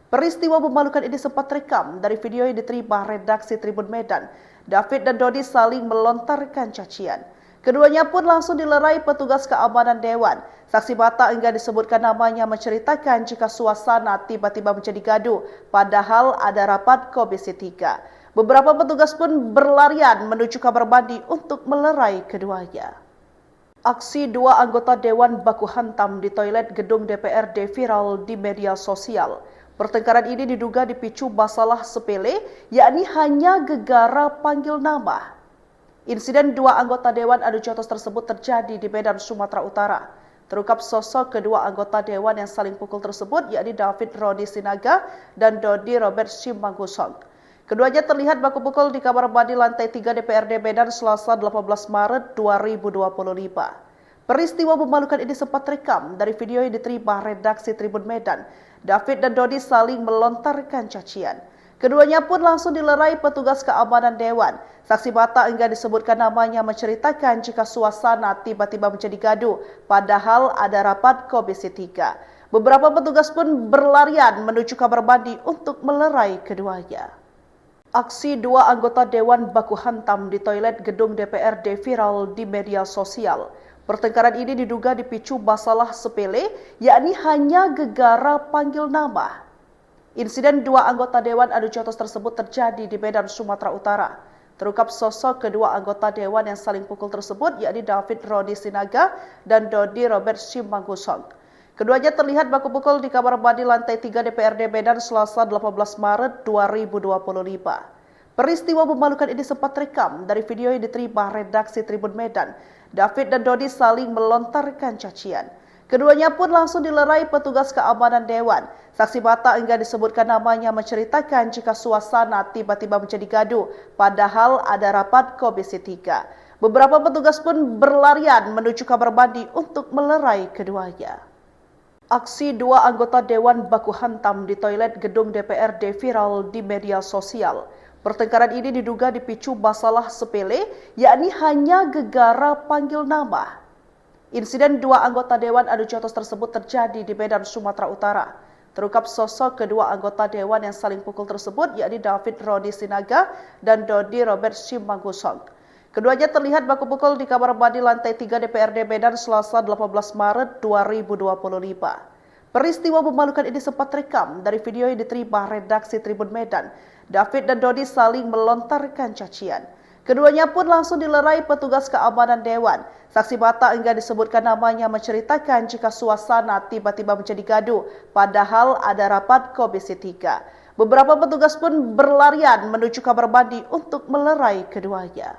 Peristiwa memalukan ini sempat rekam dari video yang diterima redaksi Tribun Medan. David dan Dodi saling melontarkan cacian. Keduanya pun langsung dilerai petugas keamanan Dewan. Saksi mata enggan disebutkan namanya menceritakan jika suasana tiba-tiba menjadi gaduh, padahal ada rapat Komisi 3. Beberapa petugas pun berlarian menuju kamar mandi untuk melerai keduanya. Aksi dua anggota Dewan baku hantam di toilet gedung DPRD viral di media sosial. Pertengkaran ini diduga dipicu masalah sepele, yakni hanya gegara panggil nama. Insiden dua anggota Dewan adu jotos tersebut terjadi di Medan, Sumatera Utara. Terungkap sosok kedua anggota Dewan yang saling pukul tersebut, yakni David Rodi Sinaga dan Dodi Robert Simanggusong. Keduanya terlihat baku pukul di kamar mandi lantai 3 DPRD Medan Selasa 18 Maret 2025. Peristiwa memalukan ini sempat rekam dari video yang diterima redaksi Tribun Medan. David dan Dodi saling melontarkan cacian. Keduanya pun langsung dilerai petugas keamanan Dewan. Saksi mata enggan disebutkan namanya menceritakan jika suasana tiba-tiba menjadi gaduh, padahal ada rapat Komisi 3. Beberapa petugas pun berlarian menuju kamar mandi untuk melerai keduanya. Aksi dua anggota Dewan baku hantam di toilet gedung DPRD viral di media sosial. Pertengkaran ini diduga dipicu masalah sepele, yakni hanya gegara panggil nama. Insiden dua anggota Dewan adu jotos tersebut terjadi di Medan, Sumatera Utara. Terungkap sosok kedua anggota Dewan yang saling pukul tersebut, yakni David Rodi Sinaga dan Dodi Robert Simanggusong. Keduanya terlihat baku pukul di kamar mandi lantai 3 DPRD Medan Selasa 18 Maret 2025. Peristiwa memalukan ini sempat rekam dari video yang diterima redaksi Tribun Medan. David dan Dodi saling melontarkan cacian. Keduanya pun langsung dilerai petugas keamanan Dewan. Saksi mata enggan disebutkan namanya menceritakan jika suasana tiba-tiba menjadi gaduh, padahal ada rapat Komisi 3. Beberapa petugas pun berlarian menuju kamar mandi untuk melerai keduanya. Aksi dua anggota Dewan baku hantam di toilet gedung DPRD viral di media sosial. Pertengkaran ini diduga dipicu masalah sepele, yakni hanya gegara panggil nama. Insiden dua anggota Dewan adu jotos tersebut terjadi di Medan, Sumatera Utara. Terungkap sosok kedua anggota Dewan yang saling pukul tersebut, yakni David Rodi Sinaga dan Dodi Robert Simanggusong. Keduanya terlihat baku pukul di kamar mandi lantai 3 DPRD Medan Selasa 18 Maret 2025. Peristiwa memalukan ini sempat rekam dari video yang diterima redaksi Tribun Medan. David dan Dodi saling melontarkan cacian. Keduanya pun langsung dilerai petugas keamanan Dewan. Saksi mata enggan disebutkan namanya menceritakan jika suasana tiba-tiba menjadi gaduh, padahal ada rapat Komisi 3. Beberapa petugas pun berlarian menuju kamar mandi untuk melerai keduanya.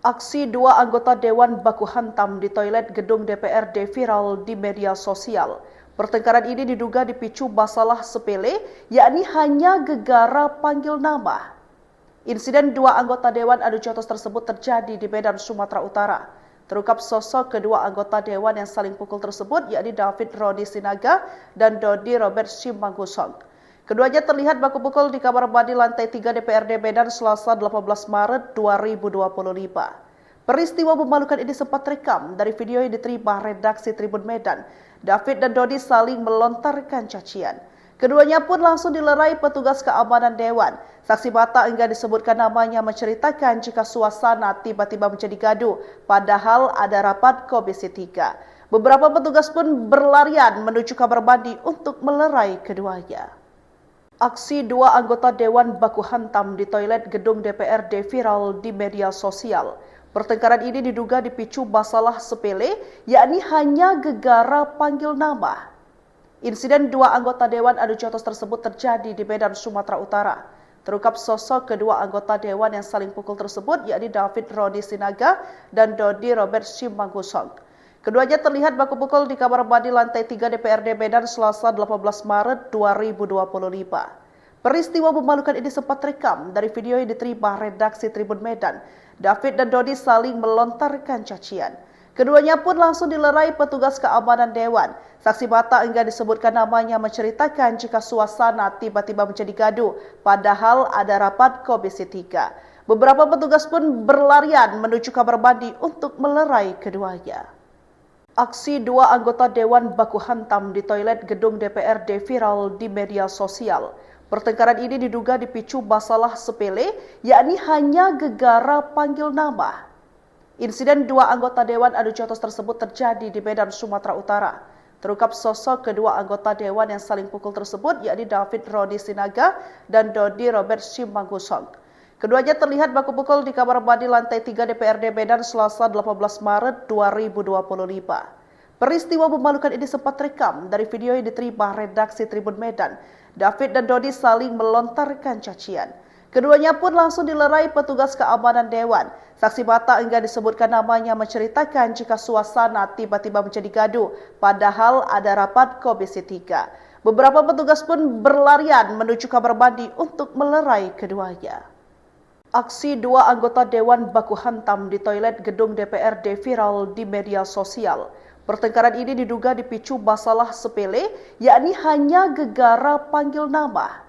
Aksi dua anggota Dewan baku hantam di toilet gedung DPRD viral di media sosial. Pertengkaran ini diduga dipicu masalah sepele, yakni hanya gegara panggil nama. Insiden dua anggota Dewan adu jotos tersebut terjadi di Medan, Sumatera Utara. Terungkap sosok kedua anggota Dewan yang saling pukul tersebut, yakni David Rodi Sinaga dan Dodi Robert Simanggusong. Keduanya terlihat baku pukul di kamar mandi lantai 3 DPRD Medan Selasa 18 Maret 2025. Peristiwa memalukan ini sempat rekam dari video yang diterima redaksi Tribun Medan. David dan Dodi saling melontarkan cacian. Keduanya pun langsung dilerai petugas keamanan Dewan. Saksi mata enggak disebutkan namanya menceritakan jika suasana tiba-tiba menjadi gaduh, padahal ada rapat Komisi 3. Beberapa petugas pun berlarian menuju kamar mandi untuk melerai keduanya. Aksi dua anggota Dewan baku hantam di toilet gedung DPRD viral di media sosial. Pertengkaran ini diduga dipicu masalah sepele, yakni hanya gegara panggil nama. Insiden dua anggota Dewan adu jotos tersebut terjadi di Medan, Sumatera Utara. Terungkap sosok kedua anggota Dewan yang saling pukul tersebut, yakni David Rodi Sinaga dan Dodi Robert Simanggusong. Keduanya terlihat baku pukul di kamar mandi lantai 3 DPRD Medan Selasa 18 Maret 2025. Peristiwa memalukan ini sempat rekam dari video yang diterima redaksi Tribun Medan. David dan Dodi saling melontarkan cacian. Keduanya pun langsung dilerai petugas keamanan Dewan. Saksi mata enggak disebutkan namanya menceritakan jika suasana tiba-tiba menjadi gaduh, padahal ada rapat Komisi 3. Beberapa petugas pun berlarian menuju kamar mandi untuk melerai keduanya. Aksi dua anggota Dewan baku hantam di toilet gedung DPRD viral di media sosial. Pertengkaran ini diduga dipicu masalah sepele, yakni hanya gegara panggil nama. Insiden dua anggota Dewan adu jotos tersebut terjadi di Medan, Sumatera Utara. Terungkap sosok kedua anggota Dewan yang saling pukul tersebut, yakni David Rodi Sinaga dan Dodi Robert Simanggusong. Keduanya terlihat baku pukul di kamar mandi lantai 3 DPRD Medan Selasa 18 Maret 2025. Peristiwa memalukan ini sempat rekam dari video yang diterima redaksi Tribun Medan. David dan Dodi saling melontarkan cacian. Keduanya pun langsung dilerai petugas keamanan Dewan. Saksi mata enggak disebutkan namanya menceritakan jika suasana tiba-tiba menjadi gaduh, padahal ada rapat Komisi 3. Beberapa petugas pun berlarian menuju kamar mandi untuk melerai keduanya. Aksi dua anggota Dewan baku hantam di toilet gedung DPRD viral di media sosial. Pertengkaran ini diduga dipicu masalah sepele, yakni hanya gegara panggil nama.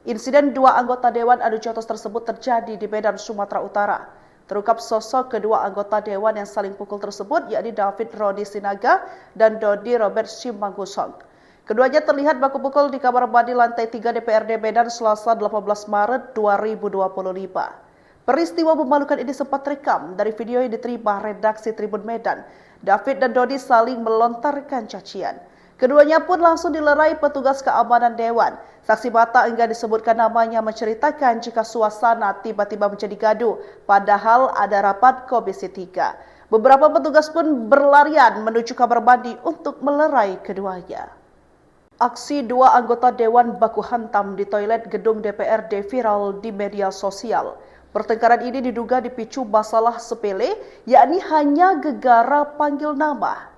Insiden dua anggota Dewan adu jotos tersebut terjadi di Medan, Sumatera Utara. Terungkap sosok kedua anggota Dewan yang saling pukul tersebut, yakni David Rodi Sinaga dan Dodi Robert Simanggusong. Keduanya terlihat baku pukul di kamar mandi lantai 3 DPRD Medan Selasa 18 Maret 2025. Peristiwa memalukan ini sempat rekam dari video yang diterima redaksi Tribun Medan. David dan Dodi saling melontarkan cacian. Keduanya pun langsung dilerai petugas keamanan Dewan. Saksi mata enggak disebutkan namanya menceritakan jika suasana tiba-tiba menjadi gaduh, padahal ada rapat Komisi 3. Beberapa petugas pun berlarian menuju kamar mandi untuk melerai keduanya. Aksi dua anggota Dewan baku hantam di toilet gedung DPRD viral di media sosial. Pertengkaran ini diduga dipicu masalah sepele, yakni hanya gegara panggil nama.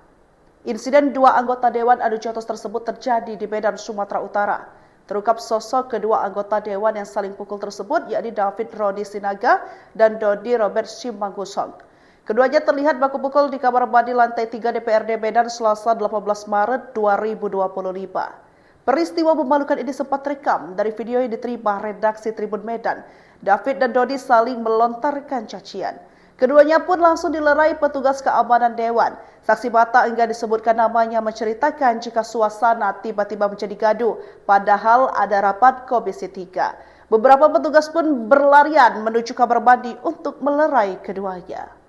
Insiden dua anggota Dewan adu jotos tersebut terjadi di Medan, Sumatera Utara. Terungkap sosok kedua anggota Dewan yang saling pukul tersebut, yakni David Rodi Sinaga dan Dodi Robert Simanggusong. Keduanya terlihat baku pukul di kamar mandi lantai 3 DPRD Medan Selasa 18 Maret 2025. Peristiwa memalukan ini sempat rekam dari video yang diterima redaksi Tribun Medan. David dan Dodi saling melontarkan cacian. Keduanya pun langsung dilerai petugas keamanan Dewan. Saksi mata enggak disebutkan namanya menceritakan jika suasana tiba-tiba menjadi gaduh, padahal ada rapat Komisi 3. Beberapa petugas pun berlarian menuju kamar mandi untuk melerai keduanya.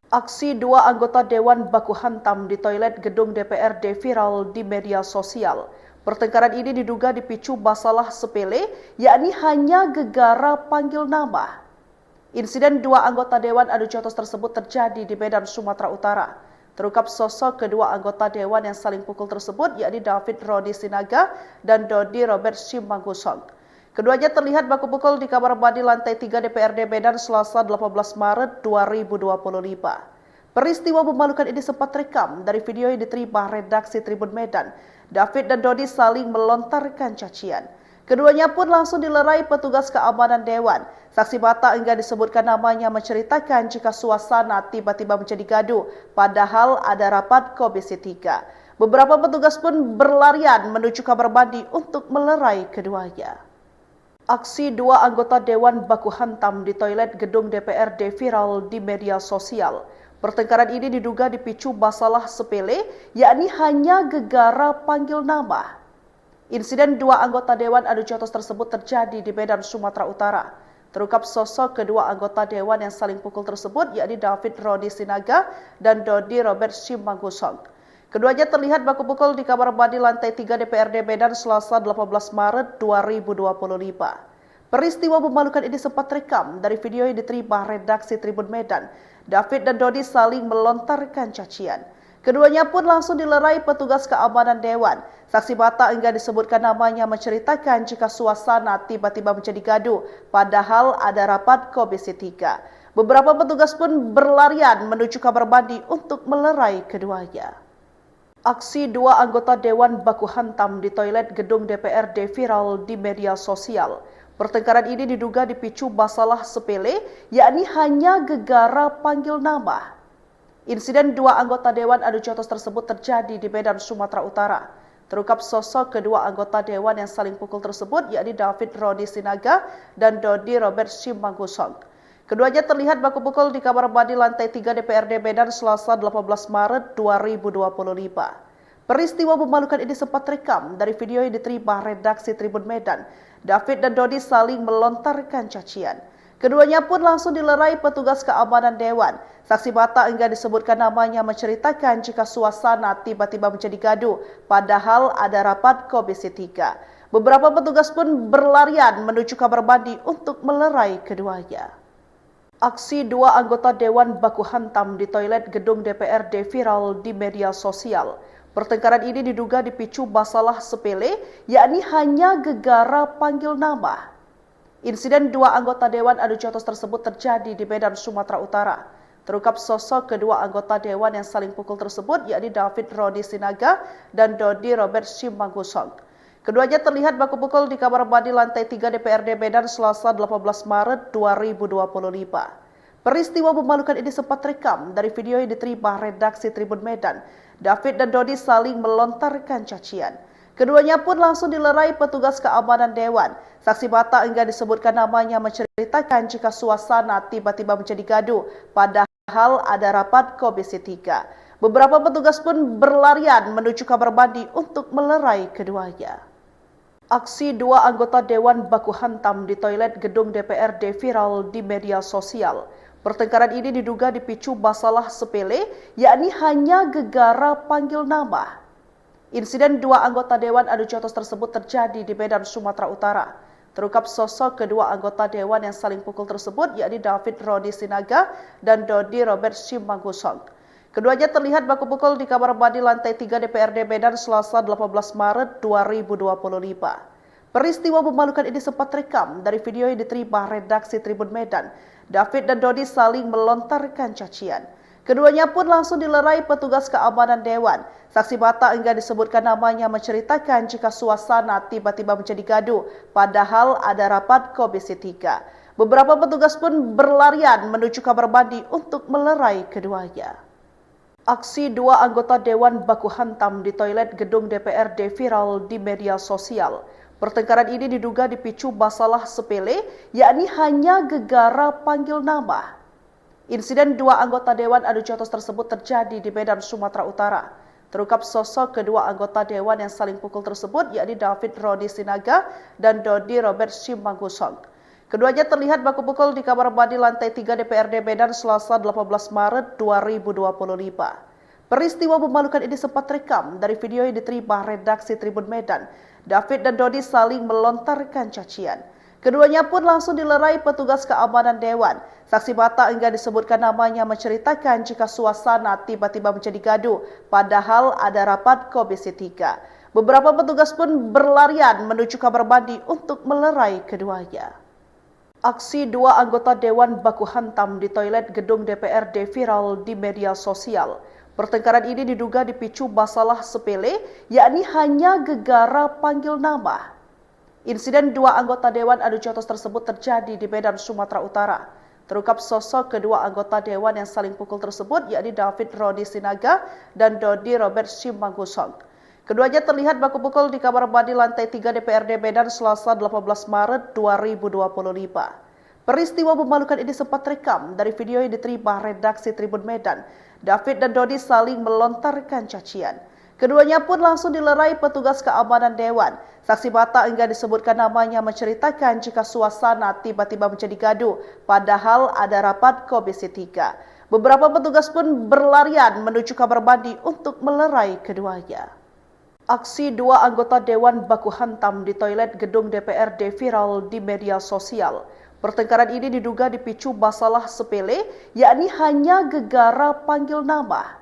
Aksi dua anggota Dewan baku hantam di toilet gedung DPRD viral di media sosial. Pertengkaran ini diduga dipicu masalah sepele, yakni hanya gegara panggil nama. Insiden dua anggota Dewan adu jotos tersebut terjadi di Medan, Sumatera Utara. Terungkap sosok kedua anggota Dewan yang saling pukul tersebut, yakni David Rodi Sinaga dan Dodi Robert Simanggusong. Keduanya terlihat baku pukul di kamar mandi lantai 3 DPRD Medan Selasa 18 Maret 2025. Peristiwa memalukan ini sempat terekam dari video yang diterima redaksi Tribun Medan. David dan Dodi saling melontarkan cacian. Keduanya pun langsung dilerai petugas keamanan Dewan. Saksi mata enggan disebutkan namanya menceritakan jika suasana tiba-tiba menjadi gaduh, padahal ada rapat Komisi 3. Beberapa petugas pun berlarian menuju kamar mandi untuk melerai keduanya. Aksi dua anggota Dewan baku hantam di toilet gedung DPRD viral di media sosial. Pertengkaran ini diduga dipicu masalah sepele, yakni hanya gegara panggil nama. Insiden dua anggota Dewan adu jotos tersebut terjadi di Medan, Sumatera Utara. Terungkap sosok kedua anggota Dewan yang saling pukul tersebut, yakni David Rodi Sinaga dan Dodi Robert Simanggusong. Keduanya terlihat baku pukul di kamar mandi lantai 3 DPRD Medan Selasa 18 Maret 2025. Peristiwa memalukan ini sempat terekam dari video yang diterima redaksi Tribun Medan. David dan Dodi saling melontarkan cacian. Keduanya pun langsung dilerai petugas keamanan Dewan. Saksi mata enggan disebutkan namanya menceritakan jika suasana tiba-tiba menjadi gaduh, padahal ada rapat Komisi 3. Beberapa petugas pun berlarian menuju kamar mandi untuk melerai keduanya. Aksi dua anggota Dewan baku hantam di toilet gedung DPRD viral di media sosial. Pertengkaran ini diduga dipicu masalah sepele, yakni hanya gegara panggil nama. Insiden dua anggota Dewan adu jotos tersebut terjadi di Medan, Sumatera Utara. Terungkap sosok kedua anggota Dewan yang saling pukul tersebut, yakni David Rodi Sinaga dan Dodi Robert Simanggusong. Keduanya terlihat baku pukul di kamar mandi lantai 3 DPRD Medan Selasa 18 Maret 2025. Peristiwa memalukan ini sempat terekam dari video yang diterima redaksi Tribun Medan. David dan Dodi saling melontarkan cacian. Keduanya pun langsung dilerai petugas keamanan Dewan. Saksi mata enggan disebutkan namanya menceritakan jika suasana tiba-tiba menjadi gaduh, padahal ada rapat Komisi 3. Beberapa petugas pun berlarian menuju kamar mandi untuk melerai keduanya. Aksi dua anggota Dewan baku hantam di toilet gedung DPRD viral di media sosial. Pertengkaran ini diduga dipicu masalah sepele, yakni hanya gegara panggil nama. Insiden dua anggota Dewan adu jotos tersebut terjadi di Medan, Sumatera Utara. Terungkap sosok kedua anggota Dewan yang saling pukul tersebut, yakni David Rodi Sinaga dan Dodi Robert Simanggusong. Keduanya terlihat baku pukul di kamar mandi lantai 3 DPRD Medan Selasa 18 Maret 2025. Peristiwa memalukan ini sempat terekam dari video yang diterima redaksi Tribun Medan. David dan Dodi saling melontarkan cacian. Keduanya pun langsung dilerai petugas keamanan Dewan. Saksi mata enggan disebutkan namanya menceritakan jika suasana tiba-tiba menjadi gaduh, padahal ada rapat Komisi 3. Beberapa petugas pun berlarian menuju kamar mandi untuk melerai keduanya. Aksi dua anggota Dewan baku hantam di toilet gedung DPRD viral di media sosial. Pertengkaran ini diduga dipicu masalah sepele, yakni hanya gegara panggil nama. Insiden dua anggota Dewan adu jotos tersebut terjadi di Medan, Sumatera Utara. Terungkap sosok kedua anggota Dewan yang saling pukul tersebut, yakni David Rodi Sinaga dan Dodi Robert Simanggusong. Keduanya terlihat baku pukul di kamar mandi lantai 3 DPRD Medan Selasa 18 Maret 2025. Peristiwa memalukan ini sempat terekam dari video yang diterima redaksi Tribun Medan. David dan Dodi saling melontarkan cacian. Keduanya pun langsung dilerai petugas keamanan Dewan. Saksi mata enggan disebutkan namanya menceritakan jika suasana tiba-tiba menjadi gaduh, padahal ada rapat Komisi 3. Beberapa petugas pun berlarian menuju kamar mandi untuk melerai keduanya. Aksi dua anggota Dewan baku hantam di toilet gedung DPRD viral di media sosial. Pertengkaran ini diduga dipicu masalah sepele, yakni hanya gegara panggil nama. Insiden dua anggota Dewan adu jotos tersebut terjadi di Medan, Sumatera Utara. Terungkap sosok kedua anggota Dewan yang saling pukul tersebut, yakni David Rodi Sinaga dan Dodi Robert Simanggusong. Keduanya terlihat baku pukul di kamar mandi lantai 3 DPRD Medan Selasa 18 Maret 2025. Peristiwa memalukan ini sempat terekam dari video yang diterima redaksi Tribun Medan. David dan Dodi saling melontarkan cacian. Keduanya pun langsung dilerai petugas keamanan Dewan. Saksi mata enggan disebutkan namanya menceritakan jika suasana tiba-tiba menjadi gaduh, padahal ada rapat Komisi 3. Beberapa petugas pun berlarian menuju kamar mandi untuk melerai keduanya. Aksi dua anggota Dewan baku hantam di toilet gedung DPRD viral di media sosial. Pertengkaran ini diduga dipicu masalah sepele, yakni hanya gegara panggil nama. Insiden dua anggota Dewan adu jotos tersebut terjadi di Medan, Sumatera Utara. Terungkap sosok kedua anggota Dewan yang saling pukul tersebut, yakni David Rodi Sinaga dan Dodi Robert Simanggusong. Keduanya terlihat baku pukul di kamar mandi lantai 3 DPRD Medan Selasa 18 Maret 2025. Peristiwa memalukan ini sempat terekam dari video yang diterima redaksi Tribun Medan. David dan Dodi saling melontarkan cacian. Keduanya pun langsung dilerai petugas keamanan Dewan. Saksi mata enggan disebutkan namanya menceritakan jika suasana tiba-tiba menjadi gaduh, padahal ada rapat Komisi 3. Beberapa petugas pun berlarian menuju kamar mandi untuk melerai keduanya. Aksi dua anggota Dewan baku hantam di toilet gedung DPRD viral di media sosial. Pertengkaran ini diduga dipicu masalah sepele, yakni hanya gegara panggil nama.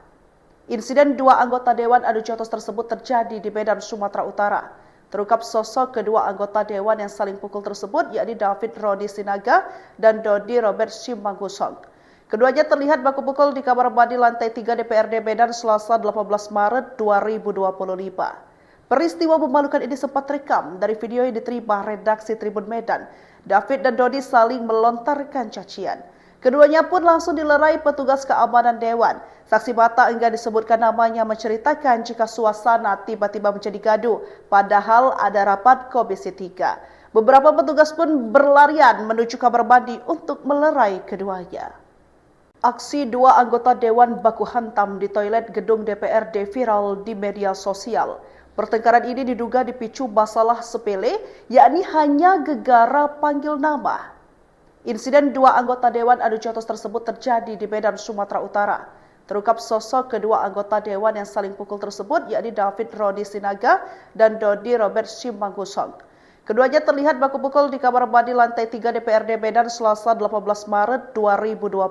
Insiden dua anggota Dewan adu jotos tersebut terjadi di Medan, Sumatera Utara. Terungkap sosok kedua anggota Dewan yang saling pukul tersebut, yakni David Rodi Sinaga dan Dodi Robert Simanggusong. Keduanya terlihat baku pukul di kamar mandi lantai 3 DPRD Medan Selasa 18 Maret 2025. Peristiwa memalukan ini sempat terekam dari video yang diterima redaksi Tribun Medan. David dan Dodi saling melontarkan cacian. Keduanya pun langsung dilerai petugas keamanan Dewan. Saksi mata enggan disebutkan namanya menceritakan jika suasana tiba-tiba menjadi gaduh, padahal ada rapat Komisi 3. Beberapa petugas pun berlarian menuju kamar mandi untuk melerai keduanya. Aksi dua anggota Dewan baku hantam di toilet gedung DPRD viral di media sosial. Pertengkaran ini diduga dipicu masalah sepele, yakni hanya gegara panggil nama. Insiden dua anggota Dewan adu jotos tersebut terjadi di Medan, Sumatera Utara. Terungkap sosok kedua anggota Dewan yang saling pukul tersebut, yakni David Rodi Sinaga dan Dodi Robert Simanggusong. Keduanya terlihat baku pukul di kamar mandi lantai 3 DPRD Medan Selasa 18 Maret 2025.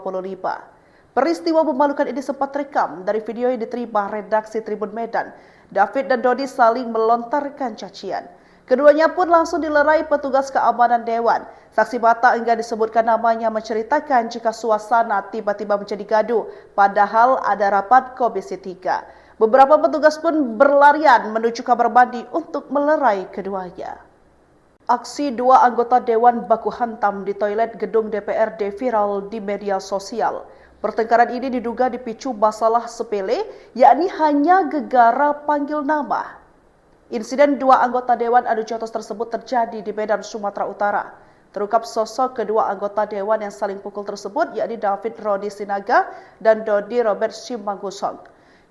Peristiwa memalukan ini sempat terekam dari video yang diterima redaksi Tribun Medan. David dan Dodi saling melontarkan cacian. Keduanya pun langsung dilerai petugas keamanan Dewan. Saksi mata enggan disebutkan namanya menceritakan jika suasana tiba-tiba menjadi gaduh, padahal ada rapat Komisi 3. Beberapa petugas pun berlarian menuju kamar mandi untuk melerai keduanya. Aksi dua anggota Dewan baku hantam di toilet gedung DPRD viral di media sosial. Pertengkaran ini diduga dipicu masalah sepele, yakni hanya gegara panggil nama. Insiden dua anggota Dewan adu jotos tersebut terjadi di Medan, Sumatera Utara. Terungkap sosok kedua anggota Dewan yang saling pukul tersebut, yakni David Rodi Sinaga dan Dodi Robert Simanggusong.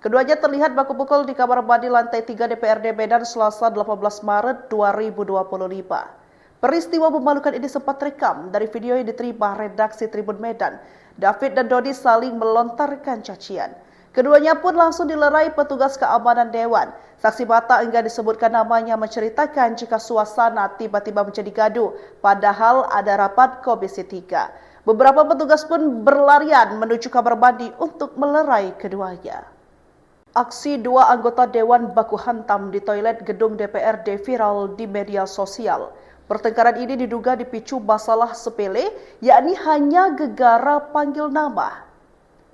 Keduanya terlihat baku pukul di kamar mandi lantai 3 DPRD Medan Selasa 18 Maret 2025. Peristiwa memalukan ini sempat terekam dari video yang diterima redaksi Tribun Medan. David dan Dodi saling melontarkan cacian. Keduanya pun langsung dilerai petugas keamanan Dewan. Saksi mata enggan disebutkan namanya menceritakan jika suasana tiba-tiba menjadi gaduh, padahal ada rapat Komisi 3. Beberapa petugas pun berlarian menuju kamar mandi untuk melerai keduanya. Aksi dua anggota Dewan baku hantam di toilet gedung DPRD viral di media sosial. Pertengkaran ini diduga dipicu masalah sepele, yakni hanya gegara panggil nama.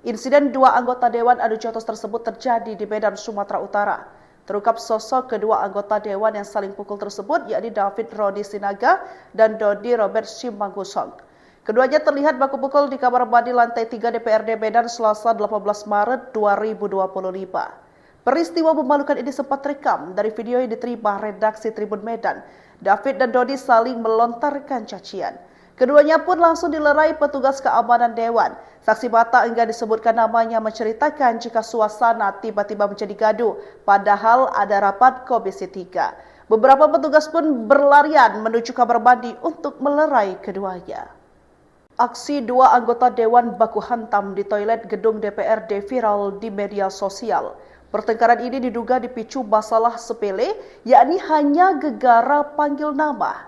Insiden dua anggota Dewan adu jotos tersebut terjadi di Medan, Sumatera Utara. Terungkap sosok kedua anggota Dewan yang saling pukul tersebut, yakni David Rodi Sinaga dan Dodi Robert Simanggusong. Keduanya terlihat baku pukul di kamar mandi lantai 3 DPRD Medan Selasa 18 Maret 2025. Peristiwa memalukan ini sempat terekam dari video yang diterima redaksi Tribun Medan. David dan Dodi saling melontarkan cacian. Keduanya pun langsung dilerai petugas keamanan Dewan. Saksi mata enggan disebutkan namanya menceritakan jika suasana tiba-tiba menjadi gaduh, padahal ada rapat Komisi 3. Beberapa petugas pun berlarian menuju kamar mandi untuk melerai keduanya. Aksi dua anggota Dewan baku hantam di toilet gedung DPRD viral di media sosial. Pertengkaran ini diduga dipicu masalah sepele, yakni hanya gegara panggil nama.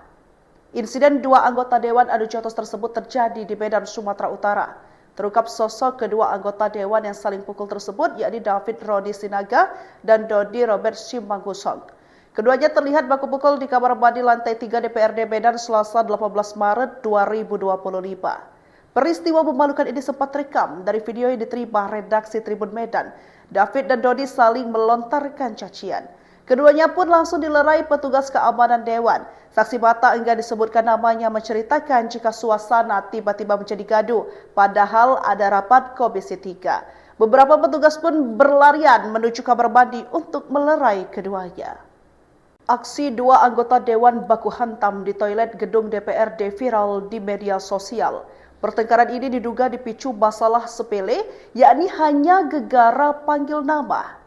Insiden dua anggota Dewan adu jotos tersebut terjadi di Medan, Sumatera Utara. Terungkap sosok kedua anggota Dewan yang saling pukul tersebut, yakni David Rodi Sinaga dan Dodi Robert Simanggusong. Keduanya terlihat baku pukul di kamar mandi lantai 3 DPRD Medan Selasa 18 Maret 2025. Peristiwa memalukan ini sempat rekam dari video yang diterima redaksi Tribun Medan. David dan Dodi saling melontarkan cacian. Keduanya pun langsung dilerai petugas keamanan Dewan. Saksi mata enggan disebutkan namanya menceritakan jika suasana tiba-tiba menjadi gaduh, padahal ada rapat Komisi 3. Beberapa petugas pun berlarian menuju kamar mandi untuk melerai keduanya. Aksi dua anggota Dewan baku hantam di toilet gedung DPRD viral di media sosial. Pertengkaran ini diduga dipicu masalah sepele, yakni hanya gegara panggil nama.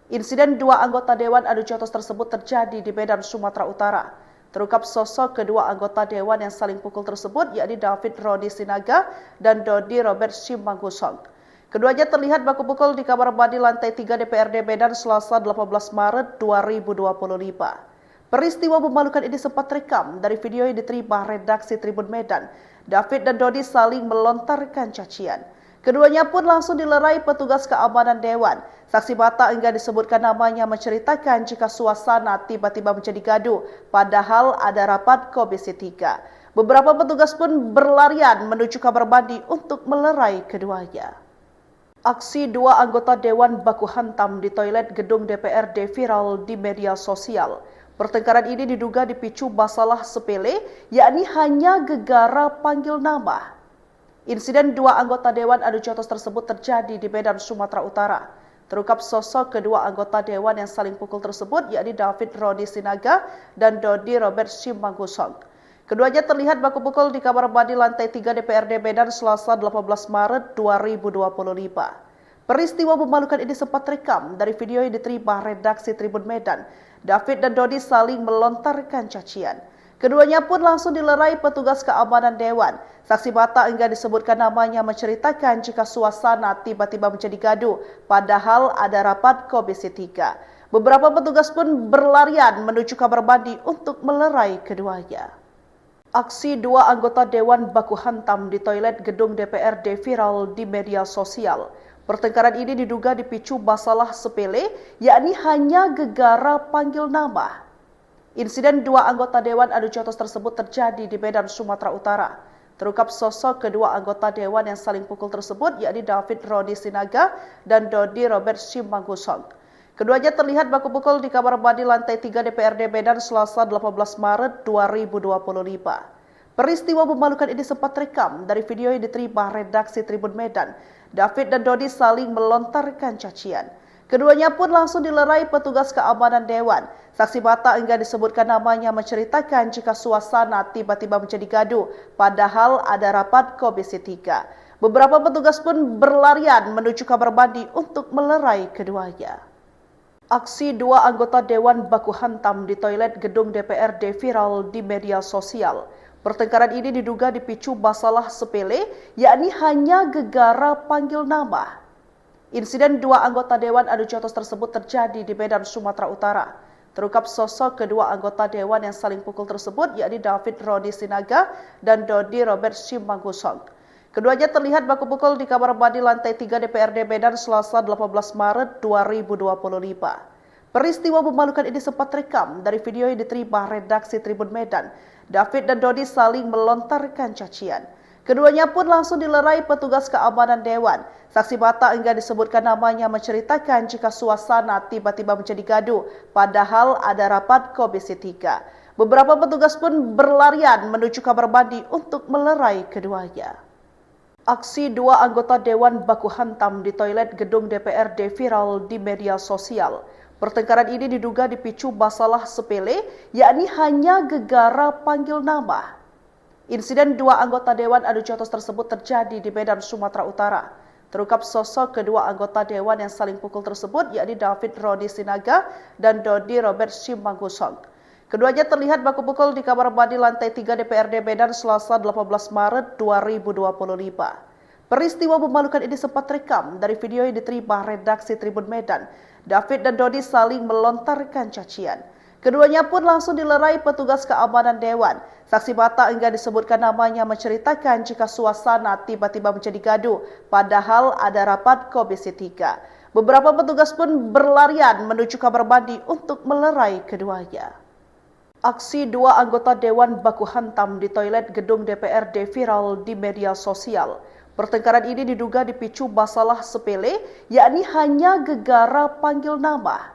Insiden dua anggota Dewan adu jotos tersebut terjadi di Medan, Sumatera Utara. Terungkap sosok kedua anggota Dewan yang saling pukul tersebut, yakni David Rodi Sinaga dan Dodi Robert Simanggusong. Keduanya terlihat baku pukul di kamar mandi lantai 3 DPRD Medan Selasa 18 Maret 2025. Peristiwa memalukan ini sempat rekam dari video yang diterima redaksi Tribun Medan. David dan Dodi saling melontarkan cacian. Keduanya pun langsung dilerai petugas keamanan Dewan. Saksi mata enggan disebutkan namanya menceritakan jika suasana tiba-tiba menjadi gaduh, padahal ada rapat Komisi 3. Beberapa petugas pun berlarian menuju kamar mandi untuk melerai keduanya. Aksi dua anggota Dewan baku hantam di toilet gedung DPRD viral di media sosial. Pertengkaran ini diduga dipicu masalah sepele, yakni hanya gegara panggil nama. Insiden dua anggota Dewan adu jotos tersebut terjadi di Medan, Sumatera Utara. Terungkap sosok kedua anggota Dewan yang saling pukul tersebut, yakni David Rodi Sinaga dan Dodi Robert Simanggusong. Keduanya terlihat baku pukul di kamar mandi lantai 3 DPRD Medan Selasa 18 Maret 2025. Peristiwa memalukan ini sempat rekam dari video yang diterima redaksi Tribun Medan. David dan Dodi saling melontarkan cacian. Keduanya pun langsung dilerai petugas keamanan Dewan. Saksi mata enggan disebutkan namanya menceritakan jika suasana tiba-tiba menjadi gaduh, padahal ada rapat Komisi 3. Beberapa petugas pun berlarian menuju kamar mandi untuk melerai keduanya. Aksi dua anggota Dewan baku hantam di toilet gedung DPRD viral di media sosial. Pertengkaran ini diduga dipicu masalah sepele, yakni hanya gegara panggil nama. Insiden dua anggota Dewan adu jotos tersebut terjadi di Medan, Sumatera Utara. Terungkap sosok kedua anggota Dewan yang saling pukul tersebut, yakni David Rodi Sinaga dan Dodi Robert Simanggusong. Keduanya terlihat baku pukul di kamar mandi lantai 3 DPRD Medan Selasa 18 Maret 2025. Peristiwa memalukan ini sempat rekam dari video yang diterima redaksi Tribun Medan. David dan Dodi saling melontarkan cacian. Keduanya pun langsung dilerai petugas keamanan Dewan. Saksi mata enggan disebutkan namanya menceritakan jika suasana tiba-tiba menjadi gaduh, padahal ada rapat Komisi 3. Beberapa petugas pun berlarian menuju kamar mandi untuk melerai keduanya. Aksi dua anggota Dewan baku hantam di toilet gedung DPRD viral di media sosial. Pertengkaran ini diduga dipicu masalah sepele, yakni hanya gegara panggil nama. Insiden dua anggota Dewan adu jotos tersebut terjadi di Medan, Sumatera Utara. Terungkap sosok kedua anggota Dewan yang saling pukul tersebut, yakni David Rodi Sinaga dan Dodi Robert Simanggusong. Keduanya terlihat baku pukul di kamar mandi lantai 3 DPRD Medan Selasa 18 Maret 2025. Peristiwa memalukan ini sempat rekam dari video yang diterima redaksi Tribun Medan. David dan Dodi saling melontarkan cacian. Keduanya pun langsung dilerai petugas keamanan Dewan. Saksi mata enggan disebutkan namanya menceritakan jika suasana tiba-tiba menjadi gaduh, padahal ada rapat Komisi 3. Beberapa petugas pun berlarian menuju kamar mandi untuk melerai keduanya. Aksi dua anggota Dewan baku hantam di toilet gedung DPRD viral di media sosial. Pertengkaran ini diduga dipicu masalah sepele, yakni hanya gegara panggil nama. Insiden dua anggota Dewan adu jotos tersebut terjadi di Medan, Sumatera Utara. Terungkap sosok kedua anggota Dewan yang saling pukul tersebut, yakni David Rodi Sinaga dan Dodi Robert Simanggusong. Keduanya terlihat baku pukul di kamar mandi lantai 3 DPRD Medan Selasa 18 Maret 2025. Peristiwa memalukan ini sempat rekam dari video yang diterima redaksi Tribun Medan. David dan Dodi saling melontarkan cacian. Keduanya pun langsung dilerai petugas keamanan dewan. Saksi mata enggan disebutkan namanya menceritakan jika suasana tiba-tiba menjadi gaduh, padahal ada rapat Komisi 3. Beberapa petugas pun berlarian menuju kamar mandi untuk melerai keduanya. Aksi dua anggota dewan baku hantam di toilet gedung DPRD viral di media sosial. Pertengkaran ini diduga dipicu masalah sepele, yakni hanya gegara panggil nama.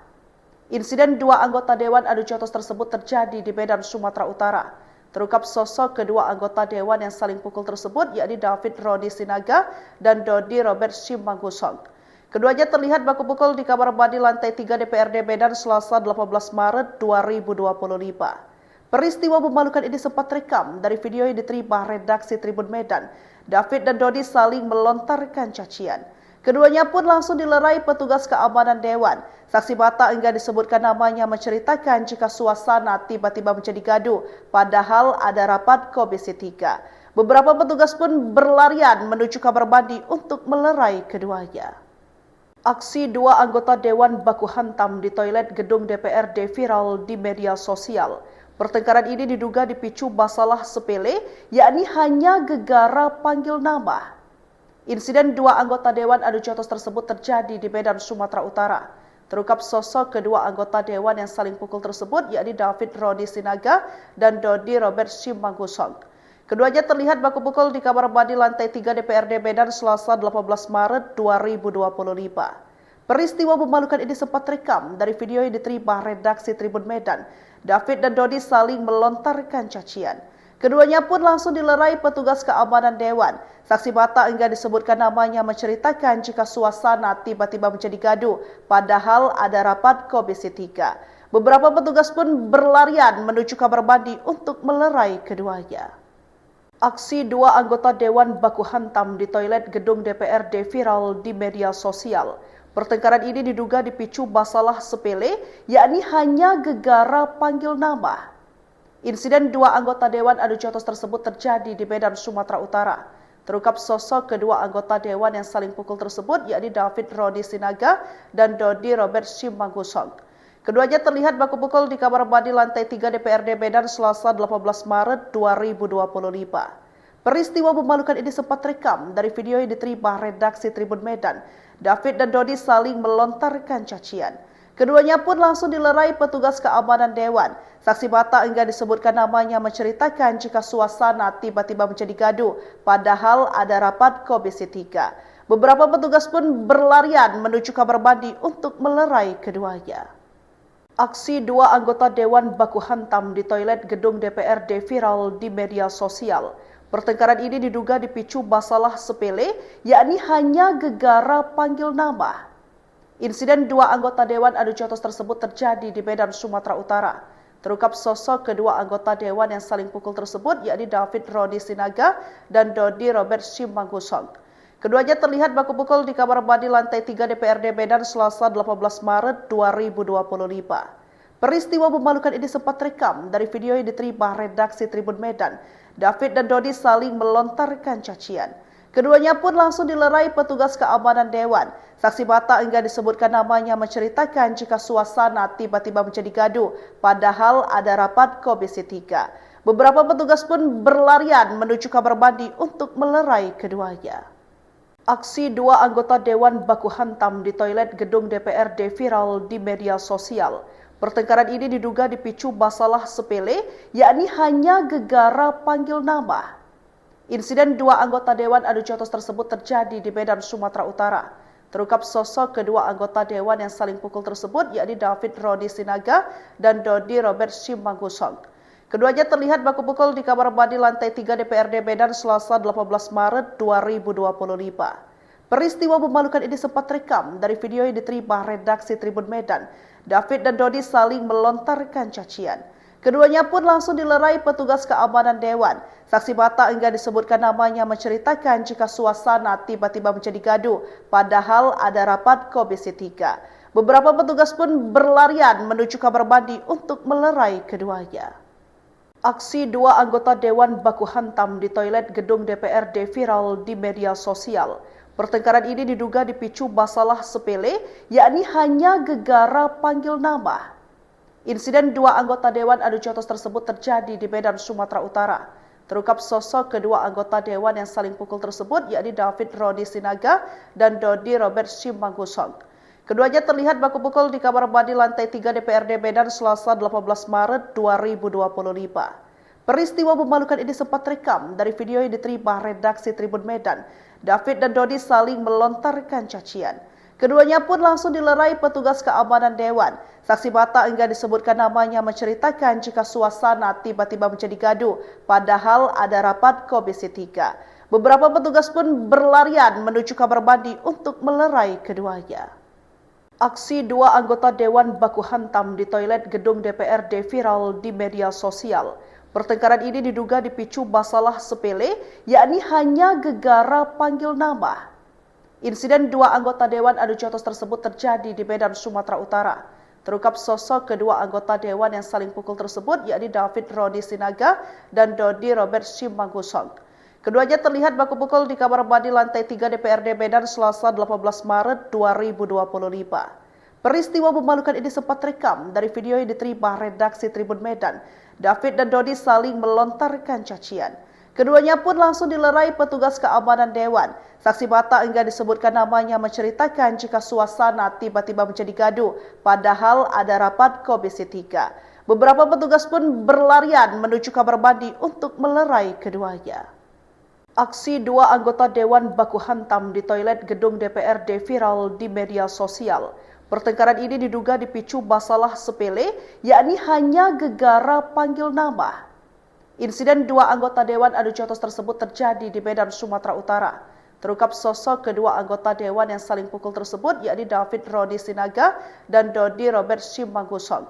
Insiden dua anggota Dewan Adu Jotos tersebut terjadi di Medan, Sumatera Utara. Terungkap sosok kedua anggota Dewan yang saling pukul tersebut, yakni David Rodi Sinaga dan Dodi Robert Simanggusong. Keduanya terlihat baku pukul di kamar mandi lantai 3 DPRD Medan Selasa 18 Maret 2025. Peristiwa memalukan ini sempat rekam dari video yang diterima redaksi Tribun Medan. David dan Dodi saling melontarkan cacian. Keduanya pun langsung dilerai petugas keamanan dewan. Saksi mata enggan disebutkan namanya menceritakan jika suasana tiba-tiba menjadi gaduh, padahal ada rapat Komisi 3. Beberapa petugas pun berlarian menuju kamar mandi untuk melerai keduanya. Aksi dua anggota dewan baku hantam di toilet gedung DPRD viral di media sosial. Pertengkaran ini diduga dipicu masalah sepele, yakni hanya gegara panggil nama. Insiden dua anggota Dewan Adu Jotos tersebut terjadi di Medan, Sumatera Utara. Terungkap sosok kedua anggota Dewan yang saling pukul tersebut, yakni David Rodi Sinaga dan Dodi Robert Simanggusong. Keduanya terlihat baku pukul di kamar mandi lantai 3 DPRD Medan Selasa 18 Maret 2025. Peristiwa memalukan ini sempat rekam dari video yang diterima redaksi Tribun Medan. David dan Dodi saling melontarkan cacian. Keduanya pun langsung dilerai petugas keamanan dewan. Saksi mata enggan disebutkan namanya menceritakan jika suasana tiba-tiba menjadi gaduh, padahal ada rapat Komisi 3. Beberapa petugas pun berlarian menuju kamar mandi untuk melerai keduanya. Aksi dua anggota dewan baku hantam di toilet gedung DPRD viral di media sosial. Pertengkaran ini diduga dipicu masalah sepele, yakni hanya gegara panggil nama. Insiden dua anggota Dewan Adu Jotos tersebut terjadi di Medan, Sumatera Utara. Terungkap sosok kedua anggota Dewan yang saling pukul tersebut, yakni David Rodi Sinaga dan Dodi Robert Simanggusong. Keduanya terlihat baku pukul di kamar mandi lantai 3 DPRD Medan Selasa 18 Maret 2025. Peristiwa memalukan ini sempat rekam dari video yang diterima redaksi Tribun Medan. David dan Dodi saling melontarkan cacian. Keduanya pun langsung dilerai petugas keamanan dewan. Saksi mata enggan disebutkan namanya menceritakan jika suasana tiba-tiba menjadi gaduh, padahal ada rapat Komisi 3. Beberapa petugas pun berlarian menuju kamar mandi untuk melerai keduanya. Aksi dua anggota dewan baku hantam di toilet gedung DPRD viral di media sosial. Pertengkaran ini diduga dipicu masalah sepele, yakni hanya gegara panggil nama. Insiden dua anggota Dewan Adu Jotos tersebut terjadi di Medan, Sumatera Utara. Terungkap sosok kedua anggota Dewan yang saling pukul tersebut, yakni David Rodi Sinaga dan Dodi Robert Simanggusong. Keduanya terlihat baku pukul di kamar mandi lantai 3 DPRD Medan Selasa 18 Maret 2025. Peristiwa memalukan ini sempat rekam dari video yang diterima redaksi Tribun Medan. David dan Dodi saling melontarkan cacian. Keduanya pun langsung dilerai petugas keamanan dewan. Saksi mata enggan disebutkan namanya menceritakan jika suasana tiba-tiba menjadi gaduh, padahal ada rapat Komisi 3. Beberapa petugas pun berlarian menuju kamar mandi untuk melerai keduanya. Aksi dua anggota dewan baku hantam di toilet gedung DPRD viral di media sosial. Pertengkaran ini diduga dipicu masalah sepele, yakni hanya gegara panggil nama. Insiden dua anggota Dewan Adu Jotos tersebut terjadi di Medan, Sumatera Utara. Terungkap sosok kedua anggota Dewan yang saling pukul tersebut, yakni David Rodi Sinaga dan Dodi Robert Simanggusong. Keduanya terlihat baku pukul di kamar mandi lantai 3 DPRD Medan Selasa 18 Maret 2025. Peristiwa memalukan ini sempat rekam dari video yang diterima redaksi Tribun Medan. David dan Dodi saling melontarkan cacian. Keduanya pun langsung dilerai petugas keamanan dewan. Saksi mata enggan disebutkan namanya menceritakan jika suasana tiba-tiba menjadi gaduh, padahal ada rapat Komisi 3. Beberapa petugas pun berlarian menuju kamar mandi untuk melerai keduanya. Aksi dua anggota dewan baku hantam di toilet gedung DPRD viral di media sosial. Pertengkaran ini diduga dipicu masalah sepele, yakni hanya gegara panggil nama. Insiden dua anggota Dewan Adu Jotos tersebut terjadi di Medan, Sumatera Utara. Terungkap sosok kedua anggota Dewan yang saling pukul tersebut, yakni David Rodi Sinaga dan Dodi Robert Simanggusong. Keduanya terlihat baku pukul di kamar mandi lantai 3 DPRD Medan Selasa 18 Maret 2025. Peristiwa memalukan ini sempat terekam dari video yang diterima redaksi Tribun Medan. David dan Dodi saling melontarkan cacian. Keduanya pun langsung dilerai petugas keamanan Dewan. Saksi mata enggan disebutkan namanya menceritakan jika suasana tiba-tiba menjadi gaduh, padahal ada rapat Komisi 3. Beberapa petugas pun berlarian menuju kamar mandi untuk melerai keduanya. Aksi dua anggota Dewan baku hantam di toilet gedung DPRD viral di media sosial. Pertengkaran ini diduga dipicu masalah sepele, yakni hanya gegara panggil nama. Insiden dua anggota Dewan Adu Jotos tersebut terjadi di Medan, Sumatera Utara. Terungkap sosok kedua anggota Dewan yang saling pukul tersebut, yakni David Rodi Sinaga dan Dodi Robert Simanggusong. Keduanya terlihat baku pukul di kamar mandi lantai 3 DPRD Medan Selasa 18 Maret 2025. Peristiwa memalukan ini sempat terekam dari video yang diterima redaksi Tribun Medan. David dan Dodi saling melontarkan cacian. Keduanya pun langsung dilerai petugas keamanan Dewan. Saksi mata enggan disebutkan namanya menceritakan jika suasana tiba-tiba menjadi gaduh, padahal ada rapat Komisi 3. Beberapa petugas pun berlarian menuju kamar mandi untuk melerai keduanya. Aksi dua anggota Dewan baku hantam di toilet gedung DPRD viral di media sosial. Pertengkaran ini diduga dipicu masalah sepele, yakni hanya gegara panggil nama. Insiden dua anggota Dewan Adu Jotos tersebut terjadi di Medan, Sumatera Utara. Terungkap sosok kedua anggota Dewan yang saling pukul tersebut, yakni David Rodi Sinaga dan Dodi Robert Simanggusong.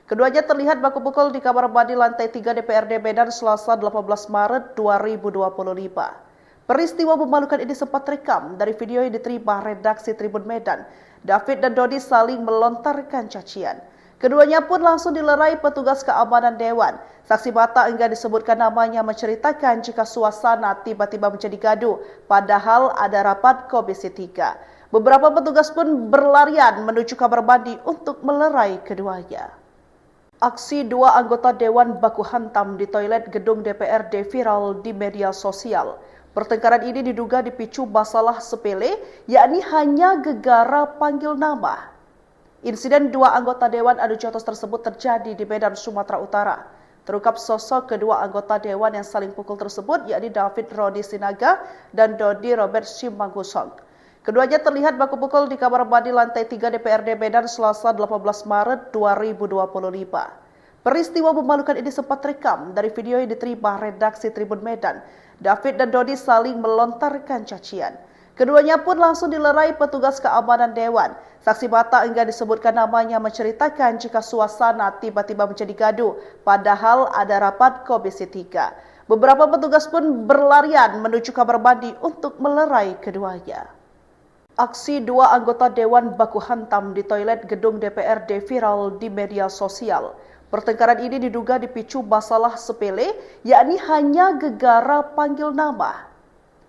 Keduanya terlihat baku pukul di kamar mandi lantai 3 DPRD Medan Selasa 18 Maret 2025. Peristiwa memalukan ini sempat terekam dari video yang diterima redaksi Tribun Medan. David dan Dodi saling melontarkan cacian. Keduanya pun langsung dilerai petugas keamanan Dewan. Saksi mata enggan disebutkan namanya menceritakan jika suasana tiba-tiba menjadi gaduh, padahal ada rapat Komisi 3. Beberapa petugas pun berlarian menuju kamar mandi untuk melerai keduanya. Aksi dua anggota Dewan baku hantam di toilet gedung DPRD viral di media sosial. Pertengkaran ini diduga dipicu masalah sepele, yakni hanya gegara panggil nama. Insiden dua anggota Dewan Adu Jotos tersebut terjadi di Medan, Sumatera Utara. Terungkap sosok kedua anggota Dewan yang saling pukul tersebut, yakni David Rodi Sinaga dan Dodi Robert Simanggusong. Keduanya terlihat baku pukul di kamar mandi lantai 3 DPRD Medan Selasa 18 Maret 2025. Peristiwa memalukan ini sempat terekam dari video yang diterima redaksi Tribun Medan. David dan Dodi saling melontarkan cacian. Keduanya pun langsung dilerai petugas keamanan Dewan. Saksi mata enggan disebutkan namanya menceritakan jika suasana tiba-tiba menjadi gaduh, padahal ada rapat Komisi 3. Beberapa petugas pun berlarian menuju kamar mandi untuk melerai keduanya. Aksi dua anggota Dewan baku hantam di toilet gedung DPRD viral di media sosial. Pertengkaran ini diduga dipicu masalah sepele, yakni hanya gegara panggil nama.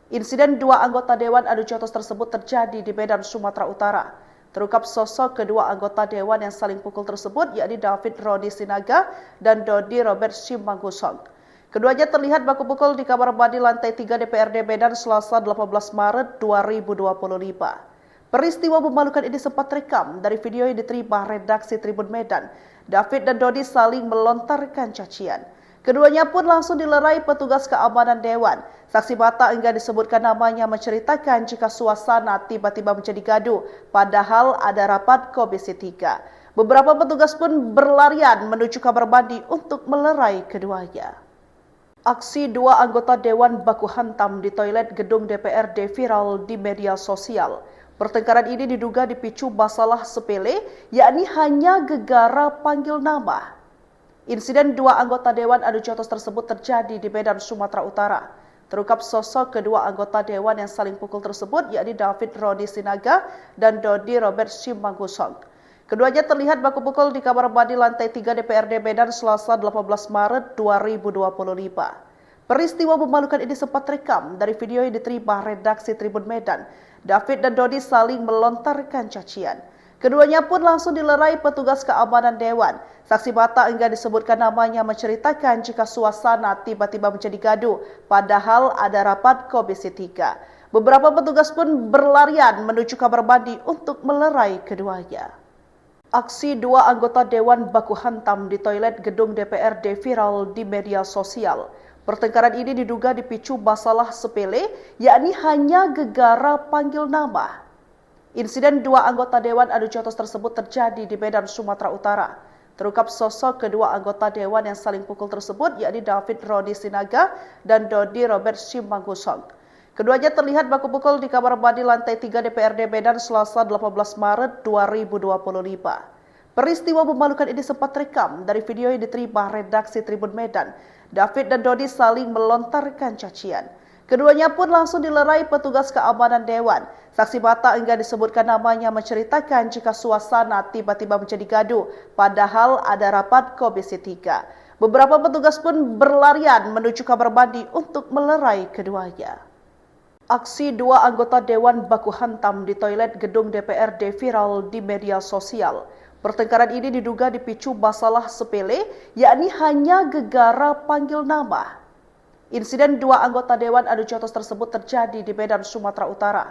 Insiden dua anggota Dewan Adu Jotos tersebut terjadi di Medan, Sumatera Utara. Terungkap sosok kedua anggota Dewan yang saling pukul tersebut, yakni David Rodi Sinaga dan Dodi Robert Simanggusong. Keduanya terlihat baku pukul di kamar mandi lantai 3 DPRD Medan Selasa 18 Maret 2025. Peristiwa memalukan ini sempat terekam dari video yang diterima redaksi Tribun Medan. David dan Dodi saling melontarkan cacian. Keduanya pun langsung dilerai petugas keamanan Dewan. Saksi mata enggan disebutkan namanya menceritakan jika suasana tiba-tiba menjadi gaduh, padahal ada rapat Komisi 3. Beberapa petugas pun berlarian menuju kamar mandi untuk melerai keduanya. Aksi dua anggota Dewan baku hantam di toilet gedung DPRD viral di media sosial. Pertengkaran ini diduga dipicu masalah sepele, yakni hanya gegara panggil nama. Insiden dua anggota Dewan Adu Jotos tersebut terjadi di Medan, Sumatera Utara. Terungkap sosok kedua anggota Dewan yang saling pukul tersebut, yakni David Rodi Sinaga dan Dodi Robert Simanggusong. Keduanya terlihat baku pukul di kamar mandi lantai 3 DPRD Medan Selasa 18 Maret 2025. Peristiwa memalukan ini sempat terekam dari video yang diterima redaksi Tribun Medan. David dan Dodi saling melontarkan cacian. Keduanya pun langsung dilerai petugas keamanan dewan. Saksi mata enggan disebutkan namanya menceritakan jika suasana tiba-tiba menjadi gaduh, padahal ada rapat Komisi 3. Beberapa petugas pun berlarian menuju kamar mandi untuk melerai keduanya. Aksi dua anggota dewan baku hantam di toilet gedung DPRD viral di media sosial. Pertengkaran ini diduga dipicu masalah sepele, yakni hanya gegara panggil nama. Insiden dua anggota Dewan Adu Jotos tersebut terjadi di Medan, Sumatera Utara. Terungkap sosok kedua anggota Dewan yang saling pukul tersebut, yakni David Rodi Sinaga dan Dodi Robert Simanggusong. Keduanya terlihat baku pukul di kamar mandi lantai 3 DPRD Medan Selasa 18 Maret 2025. Peristiwa memalukan ini sempat rekam dari video yang diterima redaksi Tribun Medan. David dan Dodi saling melontarkan cacian. Keduanya pun langsung dilerai petugas keamanan dewan. Saksi mata enggan disebutkan namanya menceritakan jika suasana tiba-tiba menjadi gaduh, padahal ada rapat Komisi 3. Beberapa petugas pun berlarian menuju kamar mandi untuk melerai keduanya. Aksi dua anggota dewan baku hantam di toilet gedung DPRD viral di media sosial. Pertengkaran ini diduga dipicu masalah sepele, yakni hanya gegara panggil nama. Insiden dua anggota Dewan Adu Jotos tersebut terjadi di Medan, Sumatera Utara.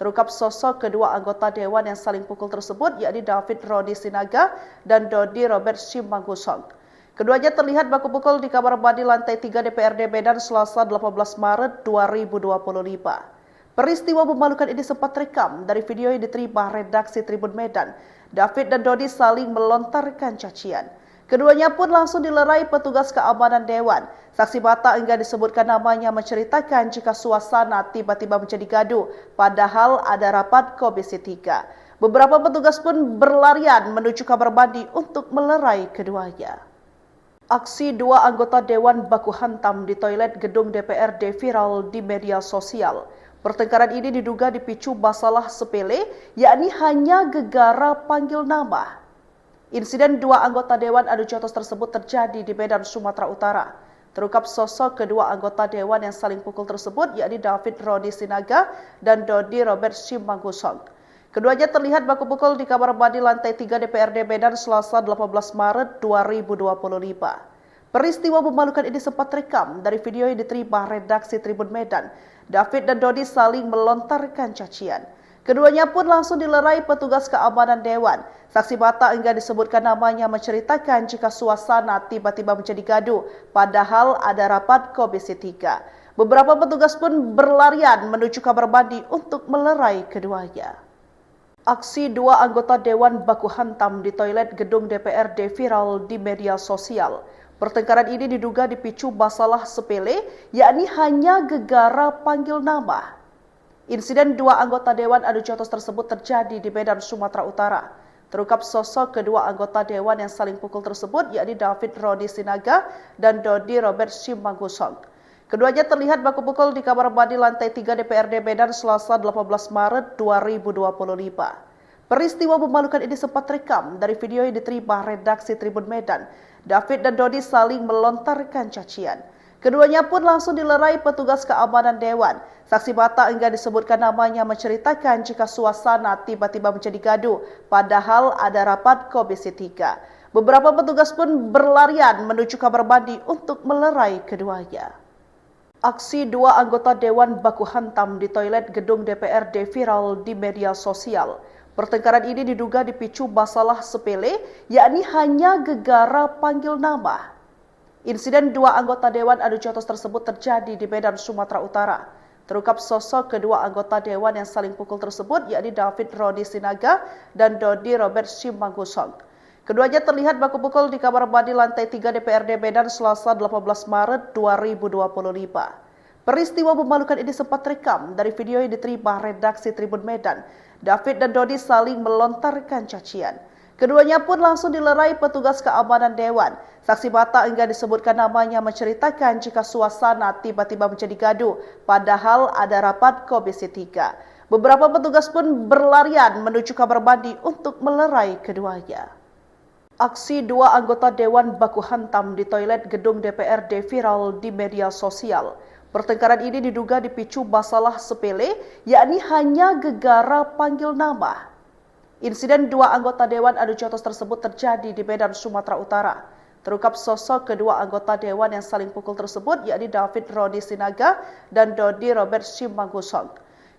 Terungkap sosok kedua anggota Dewan yang saling pukul tersebut, yakni David Rodi Sinaga dan Dodi Robert Simanggusong. Keduanya terlihat baku pukul di kamar mandi lantai 3 DPRD Medan Selasa 18 Maret 2025. Peristiwa memalukan ini sempat rekam dari video yang diterima redaksi Tribun Medan. David dan Dodi saling melontarkan cacian. Keduanya pun langsung dilerai petugas keamanan dewan. Saksi mata enggan disebutkan namanya menceritakan jika suasana tiba-tiba menjadi gaduh, padahal ada rapat Komisi 3. Beberapa petugas pun berlarian menuju kamar mandi untuk melerai keduanya. Aksi dua anggota dewan baku hantam di toilet gedung DPRD viral di media sosial. Pertengkaran ini diduga dipicu masalah sepele, yakni hanya gegara panggil nama. Insiden dua anggota Dewan Adu Jotos tersebut terjadi di Medan, Sumatera Utara. Terungkap sosok kedua anggota Dewan yang saling pukul tersebut, yakni David Rodi Sinaga dan Dodi Robert Simanggusong. Keduanya terlihat baku pukul di kamar mandi lantai 3 DPRD Medan Selasa 18 Maret 2025. Peristiwa memalukan ini sempat rekam dari video yang diterima redaksi Tribun Medan. David dan Dodi saling melontarkan cacian. Keduanya pun langsung dilerai petugas keamanan dewan. Saksi mata enggan disebutkan namanya menceritakan jika suasana tiba-tiba menjadi gaduh, padahal ada rapat Komisi 3. Beberapa petugas pun berlarian menuju kamar mandi untuk melerai keduanya. Aksi dua anggota dewan baku hantam di toilet gedung DPRD viral di media sosial. Pertengkaran ini diduga dipicu masalah sepele, yakni hanya gegara panggil nama. Insiden dua anggota Dewan Adu Jotos tersebut terjadi di Medan, Sumatera Utara. Terungkap sosok kedua anggota Dewan yang saling pukul tersebut, yakni David Rodi Sinaga dan Dodi Robert Simanggusong. Keduanya terlihat baku pukul di kamar mandi lantai 3 DPRD Medan Selasa 18 Maret 2025. Peristiwa memalukan ini sempat rekam dari video yang diterima redaksi Tribun Medan. David dan Dodi saling melontarkan cacian. Keduanya pun langsung dilerai petugas keamanan dewan. Saksi mata enggan disebutkan namanya menceritakan jika suasana tiba-tiba menjadi gaduh, padahal ada rapat Komisi 3. Beberapa petugas pun berlarian menuju kamar mandi untuk melerai keduanya. Aksi dua anggota dewan baku hantam di toilet gedung DPRD viral di media sosial. Pertengkaran ini diduga dipicu masalah sepele, yakni hanya gegara panggil nama. Insiden dua anggota Dewan Adu Jotos tersebut terjadi di Medan, Sumatera Utara. Terungkap sosok kedua anggota Dewan yang saling pukul tersebut, yakni David Rodi Sinaga dan Dodi Robert Simanggusong. Keduanya terlihat baku pukul di kamar mandi lantai 3 DPRD Medan Selasa 18 Maret 2025. Peristiwa memalukan ini sempat rekam dari video yang diterima redaksi Tribun Medan. David dan Dodi saling melontarkan cacian. Keduanya pun langsung dilerai petugas keamanan dewan. Saksi mata enggan disebutkan namanya menceritakan jika suasana tiba-tiba menjadi gaduh, padahal ada rapat Komisi 3. Beberapa petugas pun berlarian menuju kamar mandi untuk melerai keduanya. Aksi dua anggota dewan baku hantam di toilet gedung DPRD viral di media sosial. Pertengkaran ini diduga dipicu masalah sepele, yakni hanya gegara panggil nama. Insiden dua anggota Dewan Adu Jotos tersebut terjadi di Medan, Sumatera Utara. Terungkap sosok kedua anggota Dewan yang saling pukul tersebut, yakni David Rodi Sinaga dan Dodi Robert Simanggusong.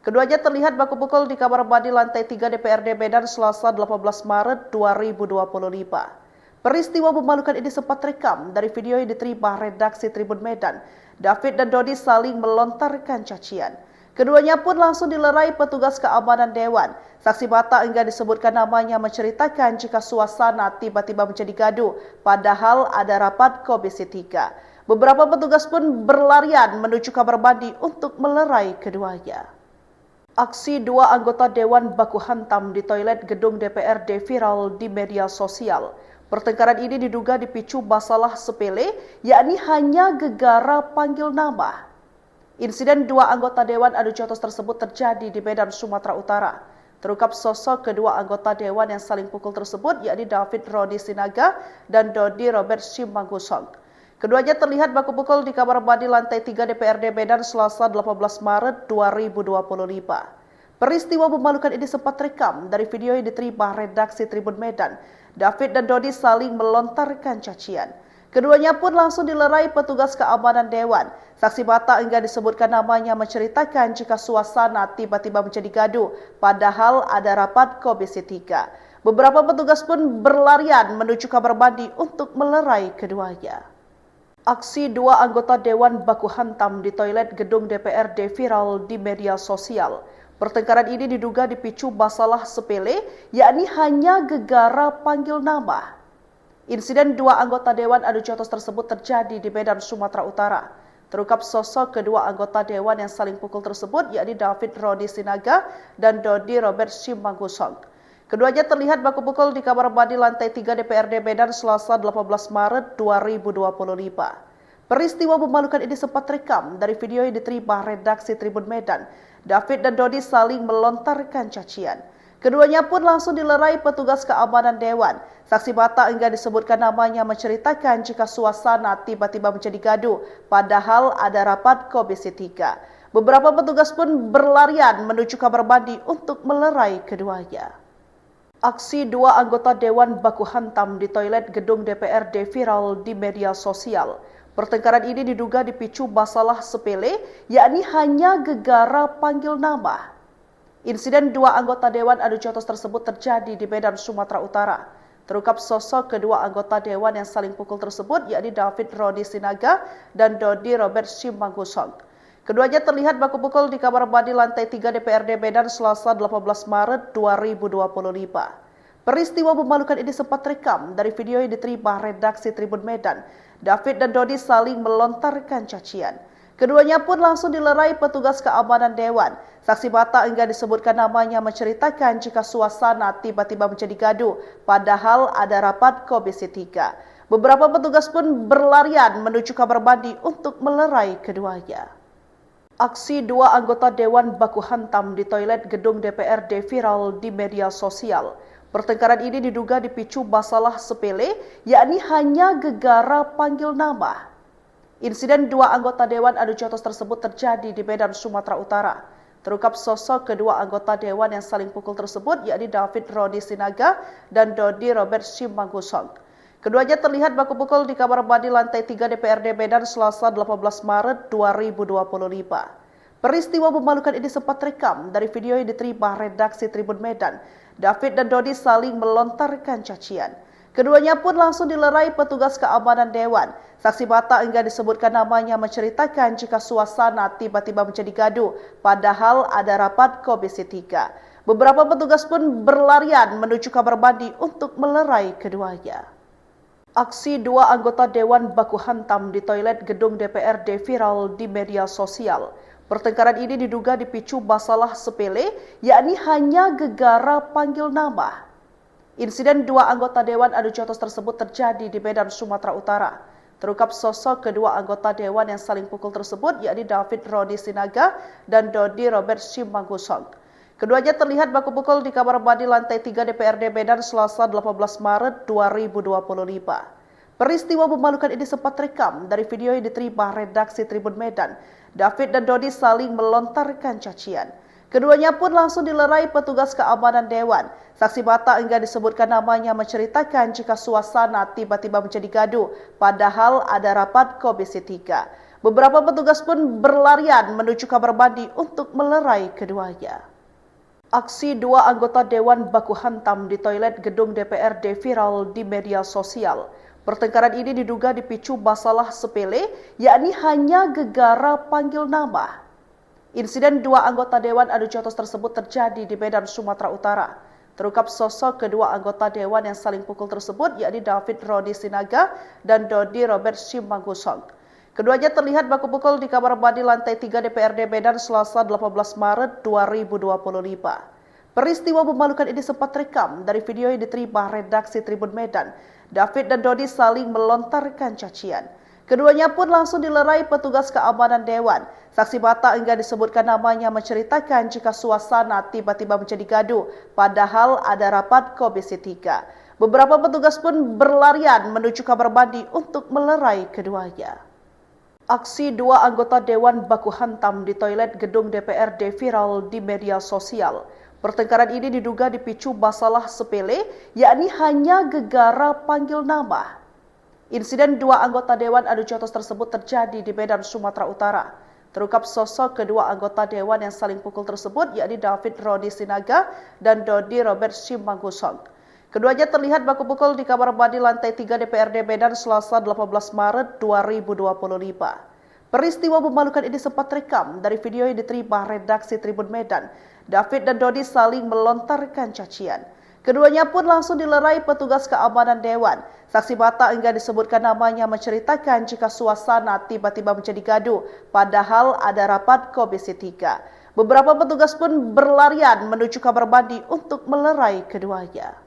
Keduanya terlihat baku pukul di kamar mandi lantai 3 DPRD Medan Selasa 18 Maret 2025. Peristiwa memalukan ini sempat rekam dari video yang diterima redaksi Tribun Medan. David dan Dodi saling melontarkan cacian. Keduanya pun langsung dilerai petugas keamanan Dewan. Saksi mata enggan disebutkan namanya menceritakan jika suasana tiba-tiba menjadi gaduh, padahal ada rapat Komisi 3. Beberapa petugas pun berlarian menuju kamar mandi untuk melerai keduanya. Aksi dua anggota Dewan baku hantam di toilet gedung DPRD viral di media sosial. Pertengkaran ini diduga dipicu masalah sepele, yakni hanya gegara panggil nama. Insiden dua anggota Dewan Adu Jotos tersebut terjadi di Medan, Sumatera Utara. Terungkap sosok kedua anggota Dewan yang saling pukul tersebut, yakni David Rodi Sinaga dan Dodi Robert Simanggusong. Keduanya terlihat baku pukul di kamar mandi lantai 3 DPRD Medan Selasa 18 Maret 2025. Peristiwa memalukan ini sempat rekam dari video yang diterima redaksi Tribun Medan. David dan Dodi saling melontarkan cacian. Keduanya pun langsung dilerai petugas keamanan Dewan. Saksi mata enggan disebutkan namanya menceritakan jika suasana tiba-tiba menjadi gaduh, padahal ada rapat Komisi 3. Beberapa petugas pun berlarian menuju kamar mandi untuk melerai keduanya. Aksi dua anggota Dewan baku hantam di toilet gedung DPRD viral di media sosial. Pertengkaran ini diduga dipicu masalah sepele, yakni hanya gegara panggil nama. Insiden dua anggota Dewan Adu Jotos tersebut terjadi di Medan, Sumatera Utara. Terungkap sosok kedua anggota Dewan yang saling pukul tersebut, yakni David Rodi Sinaga dan Dodi Robert Simanggusong. Keduanya terlihat baku pukul di kamar mandi lantai 3 DPRD Medan Selasa 18 Maret 2025. Peristiwa memalukan ini sempat rekam dari video yang diterima redaksi Tribun Medan. David dan Dodi saling melontarkan cacian. Keduanya pun langsung dilerai petugas keamanan Dewan. Saksi mata enggan disebutkan namanya menceritakan jika suasana tiba-tiba menjadi gaduh, padahal ada rapat Komisi 3. Beberapa petugas pun berlarian menuju kamar mandi untuk melerai keduanya. Aksi dua anggota Dewan baku hantam di toilet gedung DPRD viral di media sosial. Pertengkaran ini diduga dipicu masalah sepele, yakni hanya gegara panggil nama. Insiden dua anggota Dewan Adu Jotos tersebut terjadi di Medan, Sumatera Utara. Terungkap sosok kedua anggota Dewan yang saling pukul tersebut, yakni David Rodi Sinaga dan Dodi Robert Simanggusong. Keduanya terlihat baku pukul di kamar mandi lantai 3 DPRD Medan Selasa 18 Maret 2025. Peristiwa memalukan ini sempat rekam dari video yang diterima redaksi Tribun Medan. David dan Dodi saling melontarkan cacian. Keduanya pun langsung dilerai petugas keamanan Dewan. Saksi mata enggan disebutkan namanya menceritakan jika suasana tiba-tiba menjadi gaduh, padahal ada rapat Komisi 3. Beberapa petugas pun berlarian menuju kamar mandi untuk melerai keduanya. Aksi dua anggota Dewan baku hantam di toilet gedung DPRD viral di media sosial. Pertengkaran ini diduga dipicu masalah sepele, yakni hanya gegara panggil nama. Insiden dua anggota Dewan Adu Jotos tersebut terjadi di Medan, Sumatera Utara. Terungkap sosok kedua anggota Dewan yang saling pukul tersebut, yakni David Rodi Sinaga dan Dodi Robert Simanggusong. Keduanya terlihat baku pukul di kamar mandi lantai 3 DPRD Medan Selasa 18 Maret 2025. Peristiwa memalukan ini sempat rekam dari video yang diterima redaksi Tribun Medan. David dan Dodi saling melontarkan cacian. Keduanya pun langsung dilerai petugas keamanan Dewan. Saksi mata enggan disebutkan namanya menceritakan jika suasana tiba-tiba menjadi gaduh, padahal ada rapat Komisi 3. Beberapa petugas pun berlarian menuju kamar mandi untuk melerai keduanya. Aksi dua anggota Dewan baku hantam di toilet gedung DPRD viral di media sosial. Pertengkaran ini diduga dipicu masalah sepele, yakni hanya gegara panggil nama. Insiden dua anggota Dewan Adu Jotos tersebut terjadi di Medan, Sumatera Utara. Terungkap sosok kedua anggota Dewan yang saling pukul tersebut, yakni David Rodi Sinaga dan Dodi Robert Simanggusong. Keduanya terlihat baku pukul di kamar mandi lantai 3 DPRD Medan Selasa 18 Maret 2025. Peristiwa memalukan ini sempat rekam dari video yang diterima redaksi Tribun Medan. David dan Dodi saling melontarkan cacian. Keduanya pun langsung dilerai petugas keamanan dewan. Saksi mata enggan disebutkan namanya menceritakan jika suasana tiba-tiba menjadi gaduh, padahal ada rapat Komisi 3. Beberapa petugas pun berlarian menuju kamar mandi untuk melerai keduanya. Aksi dua anggota dewan baku hantam di toilet gedung DPRD viral di media sosial. Pertengkaran ini diduga dipicu masalah sepele, yakni hanya gegara panggil nama. Insiden dua anggota Dewan Adu Jotos tersebut terjadi di Medan, Sumatera Utara. Terungkap sosok kedua anggota Dewan yang saling pukul tersebut, yakni David Rodi Sinaga dan Dodi Robert Simanggusong. Keduanya terlihat baku pukul di kamar mandi lantai 3 DPRD Medan Selasa 18 Maret 2025. Peristiwa memalukan ini sempat rekam dari video yang diterima redaksi Tribun Medan. David dan Dodi saling melontarkan cacian. Keduanya pun langsung dilerai petugas keamanan dewan. Saksi mata enggan disebutkan namanya menceritakan jika suasana tiba-tiba menjadi gaduh, padahal ada rapat Komisi 3. Beberapa petugas pun berlarian menuju kamar mandi untuk melerai keduanya. Aksi dua anggota dewan baku hantam di toilet gedung DPRD viral di media sosial. Pertengkaran ini diduga dipicu masalah sepele, yakni hanya gegara panggil nama. Insiden dua anggota Dewan Adu Jotos tersebut terjadi di Medan, Sumatera Utara. Terungkap sosok kedua anggota Dewan yang saling pukul tersebut, yakni David Rodi Sinaga dan Dodi Robert Simanggusong. Keduanya terlihat baku pukul di kamar mandi lantai 3 DPRD Medan Selasa 18 Maret 2025. Peristiwa memalukan ini sempat rekam dari video yang diterima redaksi Tribun Medan. David dan Dodi saling melontarkan cacian. Keduanya pun langsung dilerai petugas keamanan dewan. Saksi mata enggan disebutkan namanya menceritakan jika suasana tiba-tiba menjadi gaduh, padahal ada rapat Komisi 3. Beberapa petugas pun berlarian menuju kamar mandi untuk melerai keduanya.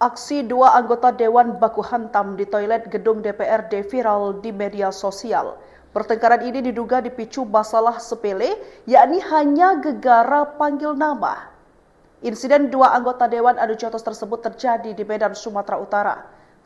Aksi dua anggota dewan baku hantam di toilet gedung DPRD viral di media sosial. Pertengkaran ini diduga dipicu masalah sepele, yakni hanya gegara panggil nama. Insiden dua anggota Dewan Adu Jotos tersebut terjadi di Medan, Sumatera Utara.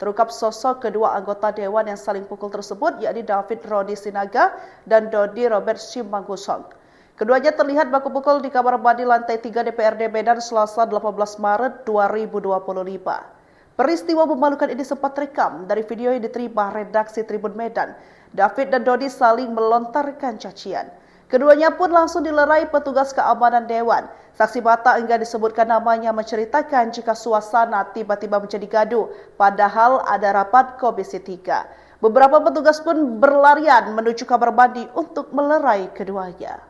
Terungkap sosok kedua anggota Dewan yang saling pukul tersebut, yakni David Rodi Sinaga dan Dodi Robert Simanggusong. Keduanya terlihat baku pukul di kamar mandi lantai 3 DPRD Medan Selasa 18 Maret 2025. Peristiwa memalukan ini sempat rekam dari video yang diterima redaksi Tribun Medan. David dan Dodi saling melontarkan cacian. Keduanya pun langsung dilerai petugas keamanan dewan. Saksi mata enggan disebutkan namanya menceritakan jika suasana tiba-tiba menjadi gaduh, padahal ada rapat Komisi 3. Beberapa petugas pun berlarian menuju kamar mandi untuk melerai keduanya.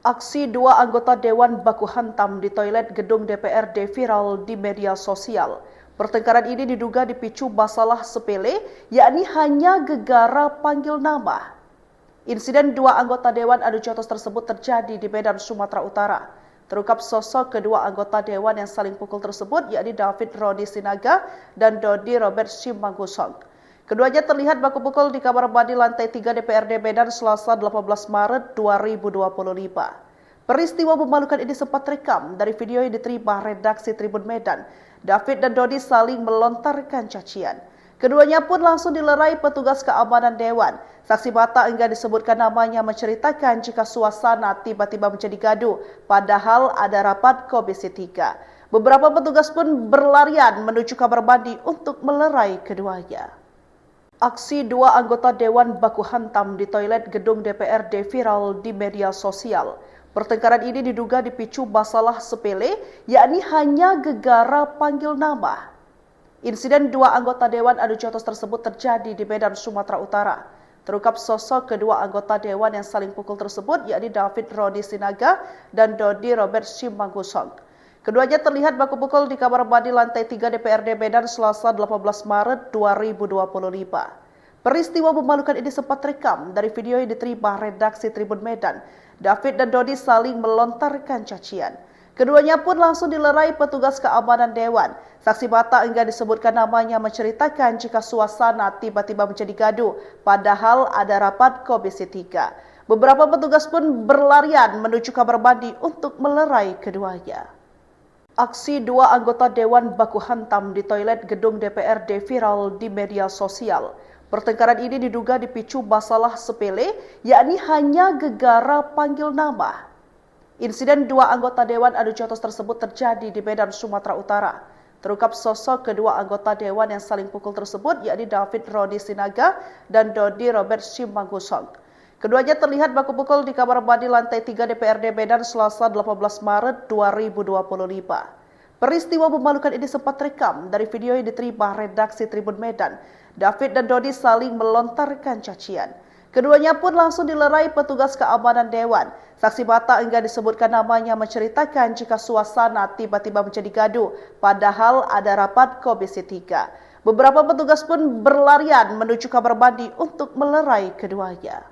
Aksi dua anggota dewan baku hantam di toilet gedung DPRD viral di media sosial. Pertengkaran ini diduga dipicu masalah sepele, yakni hanya gegara panggil nama. Insiden dua anggota Dewan Adu Jotos tersebut terjadi di Medan, Sumatera Utara. Terungkap sosok kedua anggota Dewan yang saling pukul tersebut, yakni David Rodi Sinaga dan Dodi Robert Simanggusong. Keduanya terlihat baku pukul di kamar mandi lantai 3 DPRD Medan Selasa 18 Maret 2025. Peristiwa memalukan ini sempat rekam dari video yang diterima redaksi Tribun Medan. David dan Dodi saling melontarkan cacian. Keduanya pun langsung dilerai petugas keamanan dewan. Saksi mata enggan disebutkan namanya menceritakan jika suasana tiba-tiba menjadi gaduh, padahal ada rapat Komisi 3. Beberapa petugas pun berlarian menuju kamar mandi untuk melerai keduanya. Aksi dua anggota dewan baku hantam di toilet gedung DPRD viral di media sosial. Pertengkaran ini diduga dipicu masalah sepele, yakni hanya gegara panggil nama. Insiden dua anggota Dewan Adu Jotos tersebut terjadi di Medan, Sumatera Utara. Terungkap sosok kedua anggota Dewan yang saling pukul tersebut, yakni David Rodi Sinaga dan Dodi Robert Simanggusong. Keduanya terlihat baku pukul di kamar mandi lantai 3 DPRD Medan Selasa 18 Maret 2025. Peristiwa memalukan ini sempat rekam dari video yang diterima redaksi Tribun Medan. David dan Dodi saling melontarkan cacian. Keduanya pun langsung dilerai petugas keamanan dewan. Saksi mata enggan disebutkan namanya menceritakan jika suasana tiba-tiba menjadi gaduh, padahal ada rapat Komisi 3. Beberapa petugas pun berlarian menuju kamar mandi untuk melerai keduanya. Aksi dua anggota dewan baku hantam di toilet gedung DPRD viral di media sosial. Pertengkaran ini diduga dipicu masalah sepele, yakni hanya gegara panggil nama. Insiden dua anggota Dewan Adu Jotos tersebut terjadi di Medan, Sumatera Utara. Terungkap sosok kedua anggota Dewan yang saling pukul tersebut, yakni David Rodi Sinaga dan Dodi Robert Simanggusong. Keduanya terlihat baku pukul di kamar mandi lantai 3 DPRD Medan Selasa 18 Maret 2025. Peristiwa memalukan ini sempat rekam dari video yang diterima redaksi Tribun Medan. David dan Dodi saling melontarkan cacian. Keduanya pun langsung dilerai petugas keamanan Dewan. Saksi mata enggan disebutkan namanya menceritakan jika suasana tiba-tiba menjadi gaduh, padahal ada rapat Komisi 3. Beberapa petugas pun berlarian menuju kamar mandi untuk melerai keduanya.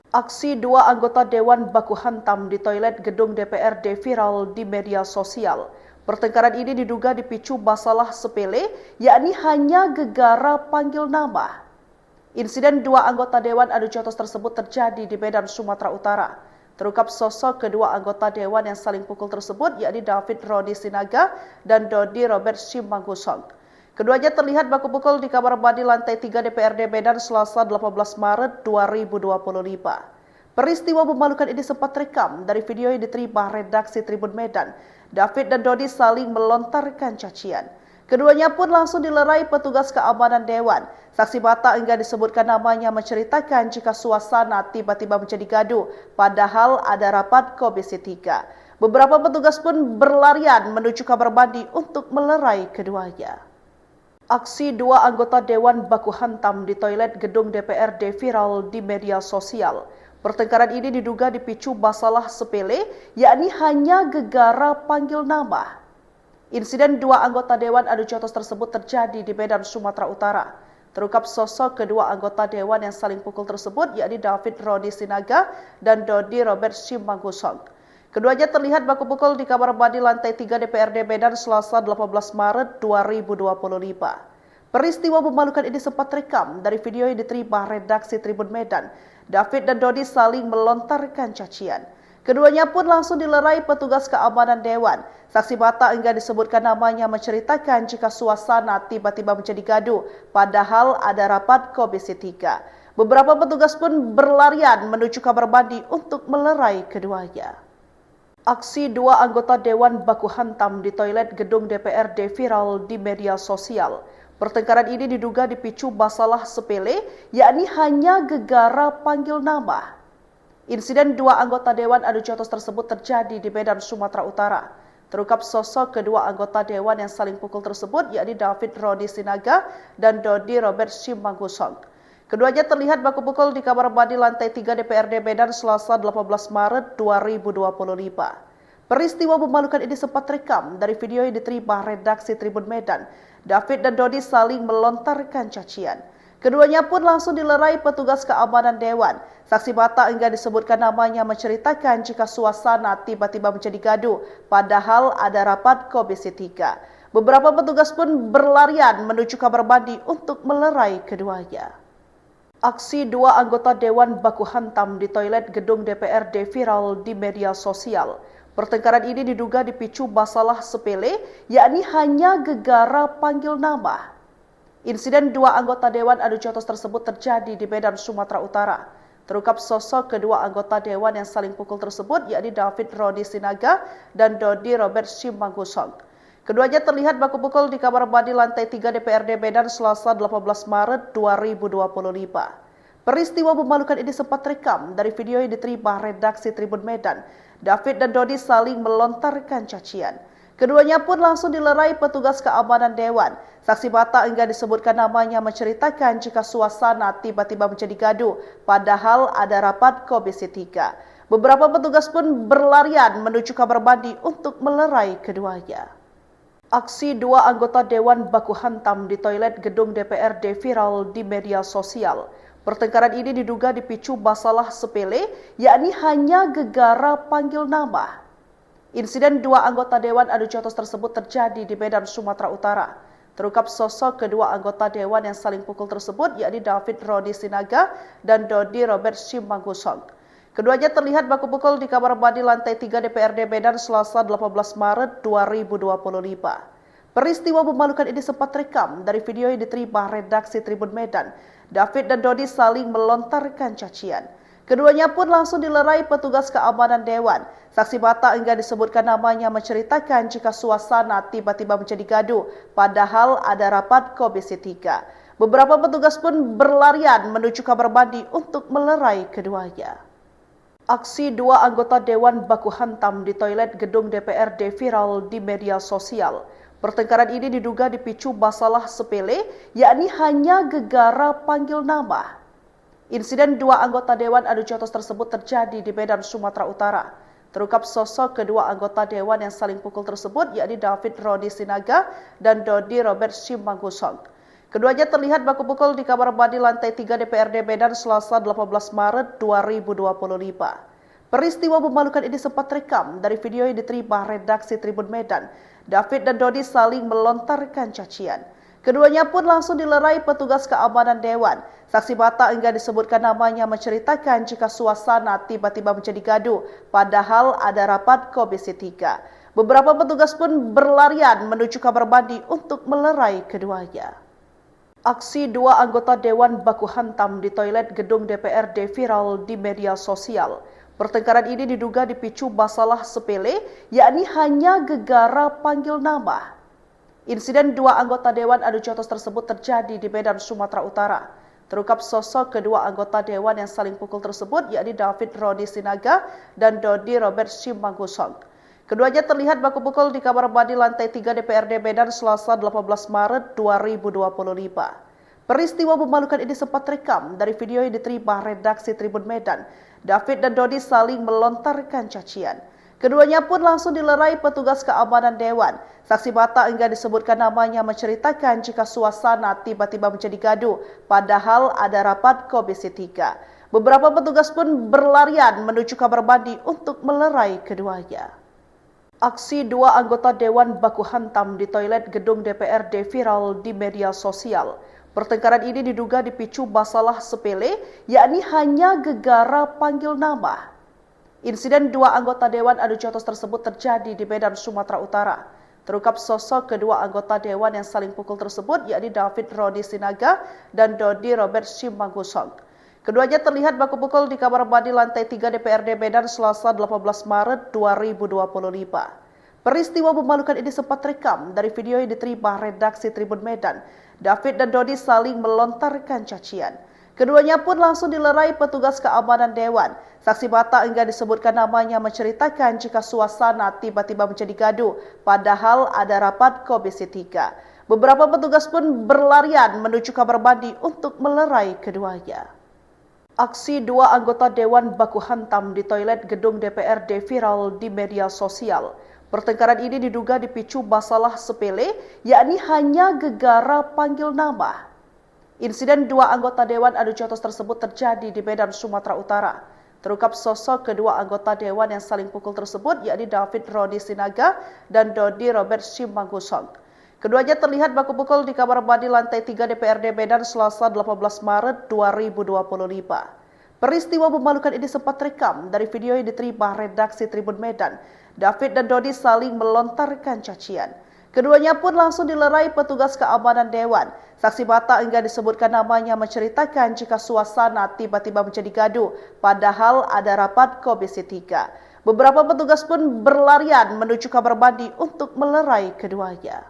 Aksi dua anggota Dewan baku hantam di toilet gedung DPRD viral di media sosial. Pertengkaran ini diduga dipicu masalah sepele, yakni hanya gegara panggil nama. Insiden dua anggota Dewan Adu Jotos tersebut terjadi di Medan, Sumatera Utara. Terungkap sosok kedua anggota Dewan yang saling pukul tersebut, yakni David Rodi Sinaga dan Dodi Robert Simanggusong. Keduanya terlihat baku pukul di kamar mandi lantai 3 DPRD Medan Selasa 18 Maret 2025. Peristiwa memalukan ini sempat rekam dari video yang diterima redaksi Tribun Medan. David dan Dodi saling melontarkan cacian. Keduanya pun langsung dilerai petugas keamanan Dewan. Saksi mata enggan disebutkan namanya menceritakan jika suasana tiba-tiba menjadi gaduh, padahal ada rapat Komisi 3. Beberapa petugas pun berlarian menuju kamar mandi untuk melerai keduanya. Aksi dua anggota Dewan baku hantam di toilet gedung DPRD viral di media sosial. Pertengkaran ini diduga dipicu masalah sepele, yakni hanya gegara panggil nama. Insiden dua anggota Dewan Adu Jotos tersebut terjadi di Medan, Sumatera Utara. Terungkap sosok kedua anggota Dewan yang saling pukul tersebut, yakni David Rodi Sinaga dan Dodi Robert Simanggusong. Keduanya terlihat baku pukul di kamar mandi lantai 3 DPRD Medan Selasa 18 Maret 2025. Peristiwa memalukan ini sempat rekam dari video yang diterima redaksi Tribun Medan. David dan Dodi saling melontarkan cacian. Keduanya pun langsung dilerai petugas keamanan Dewan. Saksi mata enggan disebutkan namanya menceritakan jika suasana tiba-tiba menjadi gaduh, padahal ada rapat Komisi 3. Beberapa petugas pun berlarian menuju kamar mandi untuk melerai keduanya. Aksi dua anggota Dewan baku hantam di toilet gedung DPRD viral di media sosial. Pertengkaran ini diduga dipicu masalah sepele, yakni hanya gegara panggil nama. Insiden dua anggota Dewan Adu Jotos tersebut terjadi di Medan, Sumatera Utara. Terungkap sosok kedua anggota Dewan yang saling pukul tersebut, yakni David Rodi Sinaga dan Dodi Robert Simanggusong. Keduanya terlihat baku pukul di kamar mandi lantai 3 DPRD Medan Selasa 18 Maret 2025. Peristiwa memalukan ini sempat rekam dari video yang diterima redaksi Tribun Medan. David dan Dodi saling melontarkan cacian. Keduanya pun langsung dilerai petugas keamanan Dewan. Saksi mata enggan disebutkan namanya menceritakan jika suasana tiba-tiba menjadi gaduh, padahal ada rapat Komisi 3. Beberapa petugas pun berlarian menuju kamar mandi untuk melerai keduanya. Aksi dua anggota Dewan baku hantam di toilet gedung DPRD viral di media sosial. Pertengkaran ini diduga dipicu masalah sepele, yakni hanya gegara panggil nama. Insiden dua anggota Dewan Adu Jotos tersebut terjadi di Medan, Sumatera Utara. Terungkap sosok kedua anggota Dewan yang saling pukul tersebut, yakni David Rodi Sinaga dan Dodi Robert Simanggusong. Keduanya terlihat baku pukul di kamar mandi lantai 3 DPRD Medan Selasa 18 Maret 2025. Peristiwa memalukan ini sempat rekam dari video yang diterima redaksi Tribun Medan. David dan Dodi saling melontarkan cacian. Keduanya pun langsung dilerai petugas keamanan Dewan. Saksi mata enggan disebutkan namanya menceritakan jika suasana tiba-tiba menjadi gaduh, padahal ada rapat Komisi 3. Beberapa petugas pun berlarian menuju kamar mandi untuk melerai keduanya. Aksi dua anggota Dewan baku hantam di toilet gedung DPRD viral di media sosial. Pertengkaran ini diduga dipicu masalah sepele, yakni hanya gegara panggil nama. Insiden dua anggota Dewan Adu Jotos tersebut terjadi di Medan, Sumatera Utara. Terungkap sosok kedua anggota Dewan yang saling pukul tersebut, yakni David Rodi Sinaga dan Dodi Robert Simanggusong. Keduanya terlihat baku pukul di kamar mandi lantai 3 DPRD Medan Selasa 18 Maret 2025. Peristiwa memalukan ini sempat rekam dari video yang diterima redaksi Tribun Medan. David dan Dodi saling melontarkan cacian. Keduanya pun langsung dilerai petugas keamanan dewan. Saksi mata enggan disebutkan namanya menceritakan jika suasana tiba-tiba menjadi gaduh, padahal ada rapat Komisi 3. Beberapa petugas pun berlarian menuju kamar mandi untuk melerai keduanya. Aksi dua anggota dewan baku hantam di toilet gedung DPRD viral di media sosial. Pertengkaran ini diduga dipicu masalah sepele, yakni hanya gegara panggil nama. Insiden dua anggota Dewan Adu Jotos tersebut terjadi di Medan, Sumatera Utara. Terungkap sosok kedua anggota Dewan yang saling pukul tersebut, yakni David Rodi Sinaga dan Dodi Robert Simanggusong. Keduanya terlihat baku pukul di kamar mandi lantai 3 DPRD Medan Selasa 18 Maret 2025. Peristiwa memalukan ini sempat terekam dari video yang diterima redaksi Tribun Medan. David dan Dodi saling melontarkan cacian. Keduanya pun langsung dilerai petugas keamanan dewan. Saksi mata enggan disebutkan namanya menceritakan jika suasana tiba-tiba menjadi gaduh, padahal ada rapat Komisi 3. Beberapa petugas pun berlarian menuju kamar mandi untuk melerai keduanya. Aksi dua anggota dewan baku hantam di toilet gedung DPRD viral di media sosial. Pertengkaran ini diduga dipicu masalah sepele, yakni hanya gegara panggil nama. Insiden dua anggota Dewan Adu Jotos tersebut terjadi di Medan, Sumatera Utara. Terungkap sosok kedua anggota Dewan yang saling pukul tersebut, yakni David Rodi Sinaga dan Dodi Robert Simanggusong. Keduanya terlihat baku pukul di kamar mandi lantai 3 DPRD Medan Selasa 18 Maret 2025. Peristiwa memalukan ini sempat terekam dari video yang diterima redaksi Tribun Medan. David dan Dodi saling melontarkan cacian. Keduanya pun langsung dilerai petugas keamanan dewan. Saksi mata enggan disebutkan namanya menceritakan jika suasana tiba-tiba menjadi gaduh, padahal ada rapat Komisi 3. Beberapa petugas pun berlarian menuju kamar mandi untuk melerai keduanya. Aksi dua anggota dewan baku hantam di toilet gedung DPRD viral di media sosial. Pertengkaran ini diduga dipicu masalah sepele, yakni hanya gegara panggil nama. Insiden dua anggota Dewan Adu Jotos tersebut terjadi di Medan, Sumatera Utara. Terungkap sosok kedua anggota Dewan yang saling pukul tersebut, yakni David Rodi Sinaga dan Dodi Robert Simanggusong. Keduanya terlihat baku pukul di kamar mandi lantai 3 DPRD Medan Selasa 18 Maret 2025. Peristiwa memalukan ini sempat terekam dari video yang diterima redaksi Tribun Medan. David dan Dodi saling melontarkan cacian. Keduanya pun langsung dilerai petugas keamanan dewan. Saksi mata enggan disebutkan namanya menceritakan jika suasana tiba-tiba menjadi gaduh, padahal ada rapat Komisi 3. Beberapa petugas pun berlarian menuju kamar mandi untuk melerai keduanya. Aksi dua anggota dewan baku hantam di toilet gedung DPRD viral di media sosial. Pertengkaran ini diduga dipicu masalah sepele, yakni hanya gegara panggil nama. Insiden dua anggota Dewan Adu Jotos tersebut terjadi di Medan, Sumatera Utara. Terungkap sosok kedua anggota Dewan yang saling pukul tersebut, yakni David Rodi Sinaga dan Dodi Robert Simanggusong. Keduanya terlihat baku pukul di kamar mandi lantai 3 DPRD Medan Selasa 18 Maret 2025. Peristiwa memalukan ini sempat terekam dari video yang diterima redaksi Tribun Medan. David dan Dodi saling melontarkan cacian. Keduanya pun langsung dilerai petugas keamanan dewan. Saksi mata enggan disebutkan namanya menceritakan jika suasana tiba-tiba menjadi gaduh, padahal ada rapat Komisi 3. Beberapa petugas pun berlarian menuju kamar mandi untuk melerai keduanya.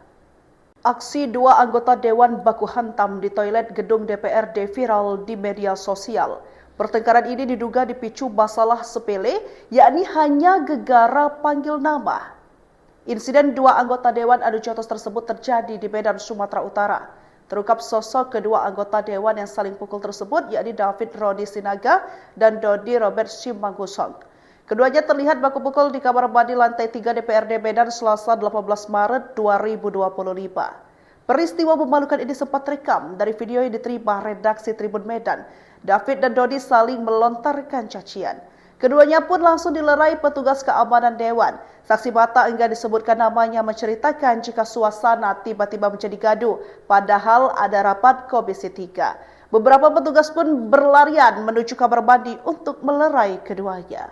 Aksi dua anggota dewan baku hantam di toilet gedung DPRD viral di media sosial. Pertengkaran ini diduga dipicu masalah sepele, yakni hanya gegara panggil nama. Insiden dua anggota Dewan Adu Jotos tersebut terjadi di Medan, Sumatera Utara. Terungkap sosok kedua anggota Dewan yang saling pukul tersebut, yakni David Rodi Sinaga dan Dodi Robert Simanggusong. Keduanya terlihat baku pukul di kamar mandi lantai 3 DPRD Medan Selasa 18 Maret 2025. Peristiwa memalukan ini sempat terekam dari video yang diterima redaksi Tribun Medan. David dan Dodi saling melontarkan cacian. Keduanya pun langsung dilerai petugas keamanan dewan. Saksi mata enggan disebutkan namanya menceritakan jika suasana tiba-tiba menjadi gaduh, padahal ada rapat Komisi 3. Beberapa petugas pun berlarian menuju kamar mandi untuk melerai keduanya.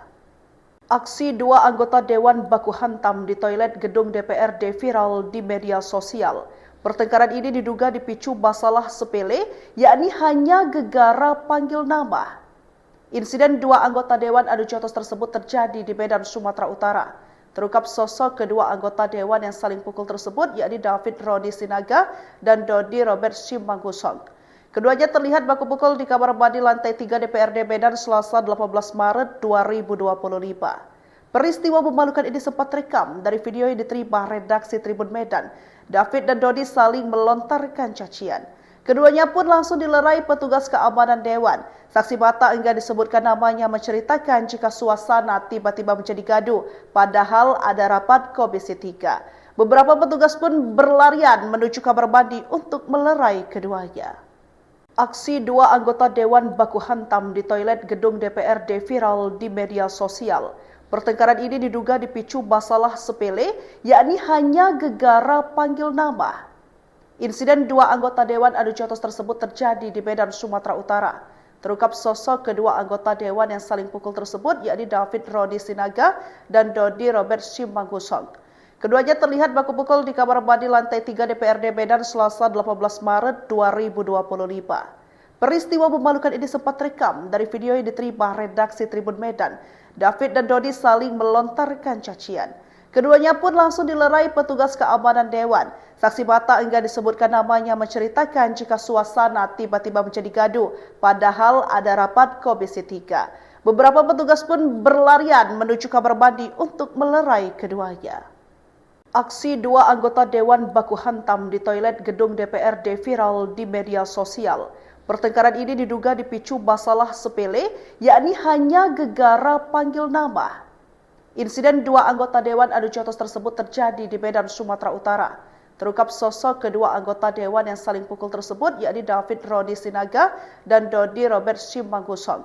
Aksi dua anggota dewan baku hantam di toilet gedung DPRD viral di media sosial. Pertengkaran ini diduga dipicu masalah sepele, yakni hanya gegara panggil nama. Insiden dua anggota Dewan Adu Jotos tersebut terjadi di Medan, Sumatera Utara. Terungkap sosok kedua anggota Dewan yang saling pukul tersebut, yakni David Rodi Sinaga dan Dodi Robert Simanggusong. Keduanya terlihat baku pukul di kamar mandi lantai 3 DPRD Medan Selasa 18 Maret 2025. Peristiwa memalukan ini sempat terekam dari video yang diterima redaksi Tribun Medan. David dan Dodi saling melontarkan cacian. Keduanya pun langsung dilerai petugas keamanan Dewan. Saksi mata enggan disebutkan namanya menceritakan jika suasana tiba-tiba menjadi gaduh, padahal ada rapat Komisi 3. Beberapa petugas pun berlarian menuju kamar mandi untuk melerai keduanya. Aksi dua anggota Dewan baku hantam di toilet gedung DPRD viral di media sosial. Pertengkaran ini diduga dipicu masalah sepele, yakni hanya gegara panggil nama. Insiden dua anggota Dewan Adu Jotos tersebut terjadi di Medan, Sumatera Utara. Terungkap sosok kedua anggota Dewan yang saling pukul tersebut, yakni David Rodi Sinaga dan Dodi Robert Simanggusong. Keduanya terlihat baku pukul di kamar mandi lantai 3 DPRD Medan Selasa 18 Maret 2025. Peristiwa memalukan ini sempat terekam dari video yang diterima redaksi Tribun Medan. David dan Dodi saling melontarkan cacian. Keduanya pun langsung dilerai petugas keamanan Dewan. Saksi mata enggan disebutkan namanya menceritakan jika suasana tiba-tiba menjadi gaduh, padahal ada rapat Komisi 3. Beberapa petugas pun berlarian menuju kamar mandi untuk melerai keduanya. Aksi dua anggota Dewan baku hantam di toilet gedung DPRD viral di media sosial. Pertengkaran ini diduga dipicu masalah sepele, yakni hanya gegara panggil nama. Insiden dua anggota Dewan Adu Jotos tersebut terjadi di Medan, Sumatera Utara. Terungkap sosok kedua anggota Dewan yang saling pukul tersebut, yakni David Rodi Sinaga dan Dodi Robert Simanggusong.